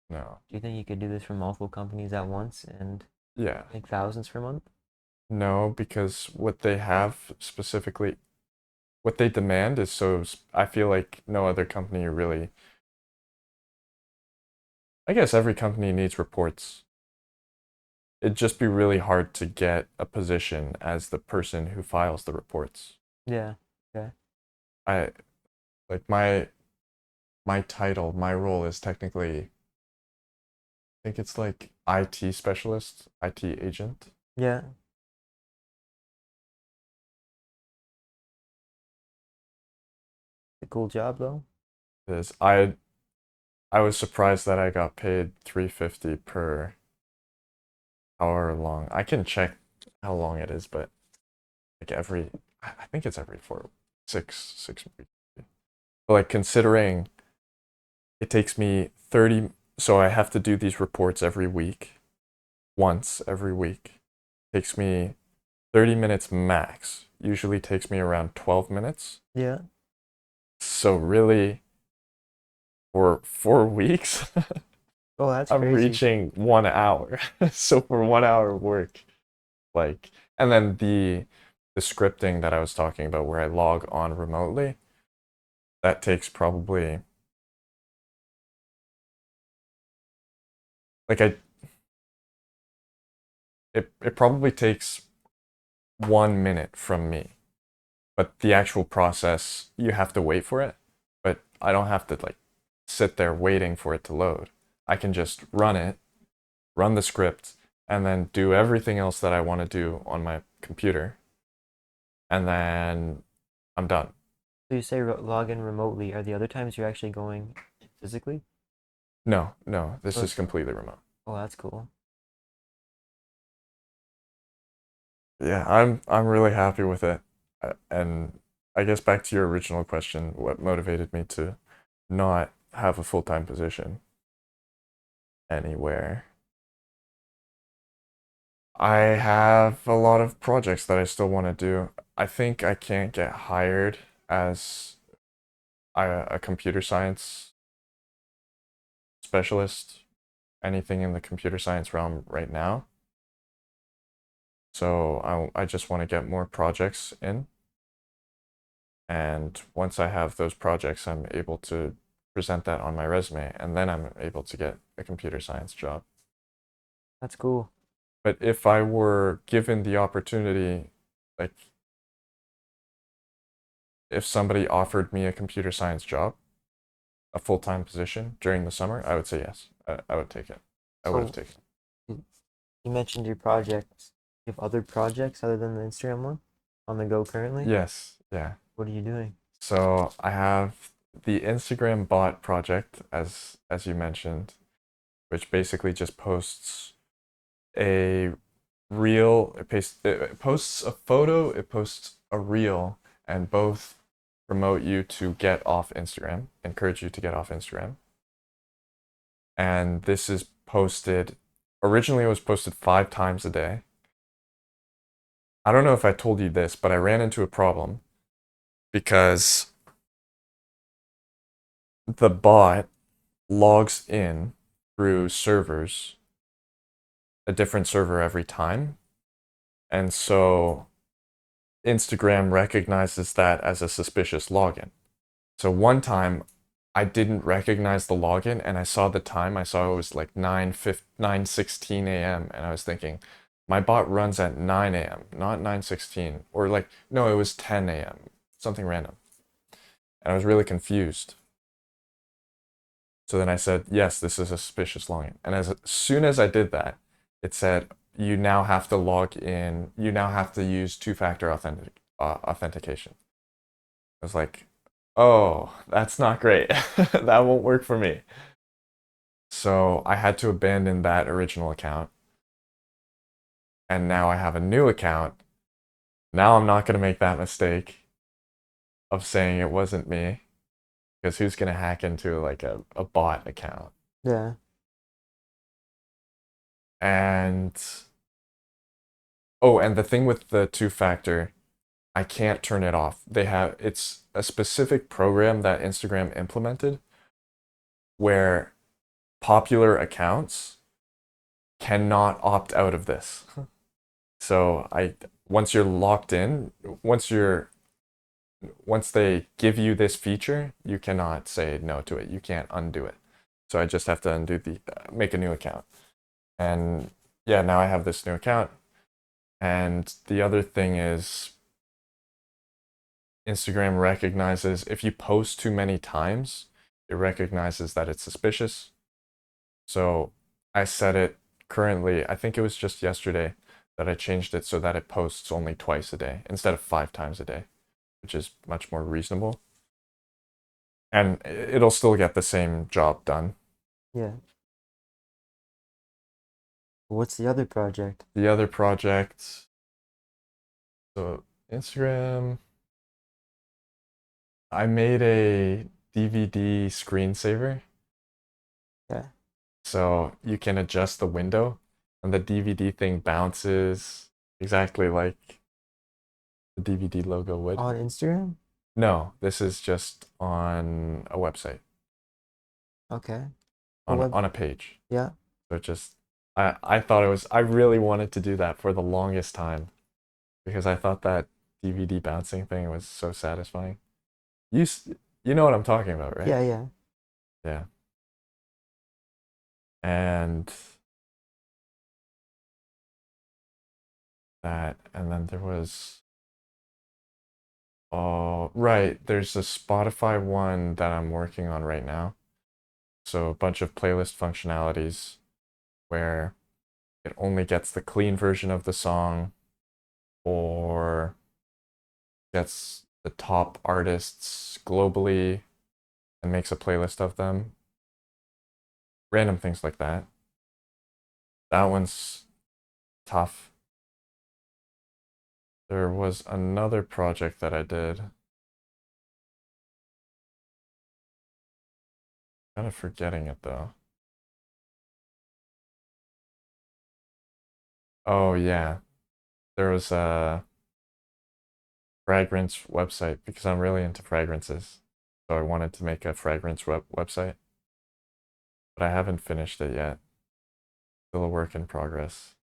No.
Do you think you could do this for multiple companies at once and
Yeah.
make thousands per month?
No, because what they have specifically, what they demand is so, I feel like no other company really, I guess every company needs reports. It'd just be really hard to get a position as the person who files the reports.
Yeah. Okay.
I like my title, my role is technically, I think it's like IT specialist, IT agent.
Yeah. A cool job though.
Is I was surprised that I got paid 350 per hour long. I can check how long it is, but like every I think it's every 6 weeks. But like considering it takes me 30, so I have to do these reports every week, once every week. Takes me 30 minutes max. Usually takes me around 12 minutes.
Yeah.
So really for 4 weeks,
Oh, that's
I'm
crazy.
reaching 1 hour. So for 1 hour work, like, and then the scripting that I was talking about where I log on remotely, that takes probably like it probably takes 1 minute from me. But the actual process, you have to wait for it. But I don't have to like sit there waiting for it to load. I can just run it, run the script, and then do everything else that I want to do on my computer. And then I'm done.
So you say log in remotely. Are the other times you're actually going physically?
No, no, this
Oh,
is
it's
completely remote.
oh, that's cool.
Yeah, I'm really happy with it. And I guess back to your original question, what motivated me to not have a full-time position anywhere? I have a lot of projects that I still want to do. I think I can't get hired as a computer science specialist, anything in the computer science realm right now. So I just want to get more projects in. And once I have those projects, I'm able to present that on my resume, and then I'm able to get a computer science job.
That's cool.
But if I were given the opportunity, like if somebody offered me a computer science job, a full-time position during the summer, I would say yes. I would take it. I would have
So
taken it.
you you mentioned your projects. You have other projects other than the Instagram one on the go currently?
Yes, yeah.
What are you doing?
So I have the Instagram bot project, as you mentioned, which basically just posts a reel. It posts a photo. It posts a reel, and both promote you to get off Instagram, encourage you to get off Instagram. And this is posted. Originally, it was posted 5 times a day. I don't know if I told you this, but I ran into a problem because the bot logs in through servers, a different server every time. And so Instagram recognizes that as a suspicious login. So one time I didn't recognize the login and I saw the time. I saw it was like 9:16 a.m. and I was thinking, my bot runs at 9 a.m., not 9:16. Or like, no, it was 10 a.m., something random. And I was really confused. So then I said, yes, this is a suspicious login. And as soon as I did that, it said, you now have to log in, you now have to use two-factor authentication. I was like, oh, that's not great. That won't work for me. So I had to abandon that original account. And now I have a new account. Now I'm not going to make that mistake of saying it wasn't me. Because who's going to hack into like a bot account?
Yeah.
And oh, and the thing with the two factor, I can't turn it off. It's a specific program that Instagram implemented where popular accounts cannot opt out of this. So once you're locked in, once they give you this feature, you cannot say no to it. You can't undo it. So I just have to make a new account. And yeah, now I have this new account. And the other thing is Instagram recognizes if you post too many times, it recognizes that it's suspicious. So I set it currently, I think it was just yesterday that I changed it so that it posts only twice a day instead of 5 times a day, which is much more reasonable. And it'll still get the same job done.
Yeah. What's the other project?
The other project, so Instagram, I made a DVD screensaver.
Yeah.
So you can adjust the window and the DVD thing bounces exactly like the DVD logo would.
On Instagram?
No, this is just on a website,
Okay. A
on
web.
a page.
Yeah.
So it just I thought it was I really wanted to do that for the longest time because I thought that DVD bouncing thing was so satisfying. You know what I'm talking about, right?
Yeah. Yeah.
Yeah. And and then there was oh, right. There's a Spotify one that I'm working on right now. So a bunch of playlist functionalities where it only gets the clean version of the song or gets the top artists globally and makes a playlist of them. Random things like that. That one's tough. There was another project that I did. Kind of forgetting it though. Oh yeah. There was a fragrance website because I'm really into fragrances. So I wanted to make a fragrance website, but I haven't finished it yet. Still a work in progress.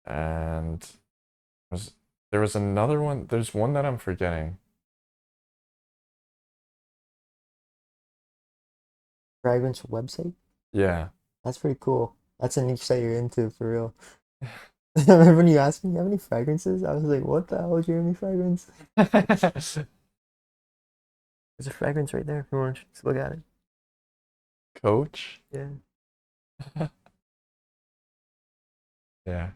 And was there was another one. There's one that I'm forgetting.
Fragrance website?
Yeah.
That's pretty cool. That's a niche that you're into for real. Remember when you asked me, you have any fragrances? I was like, what the hell is your any fragrance? There's a fragrance right there if you want to just look at it.
Coach.
Yeah.
Yeah.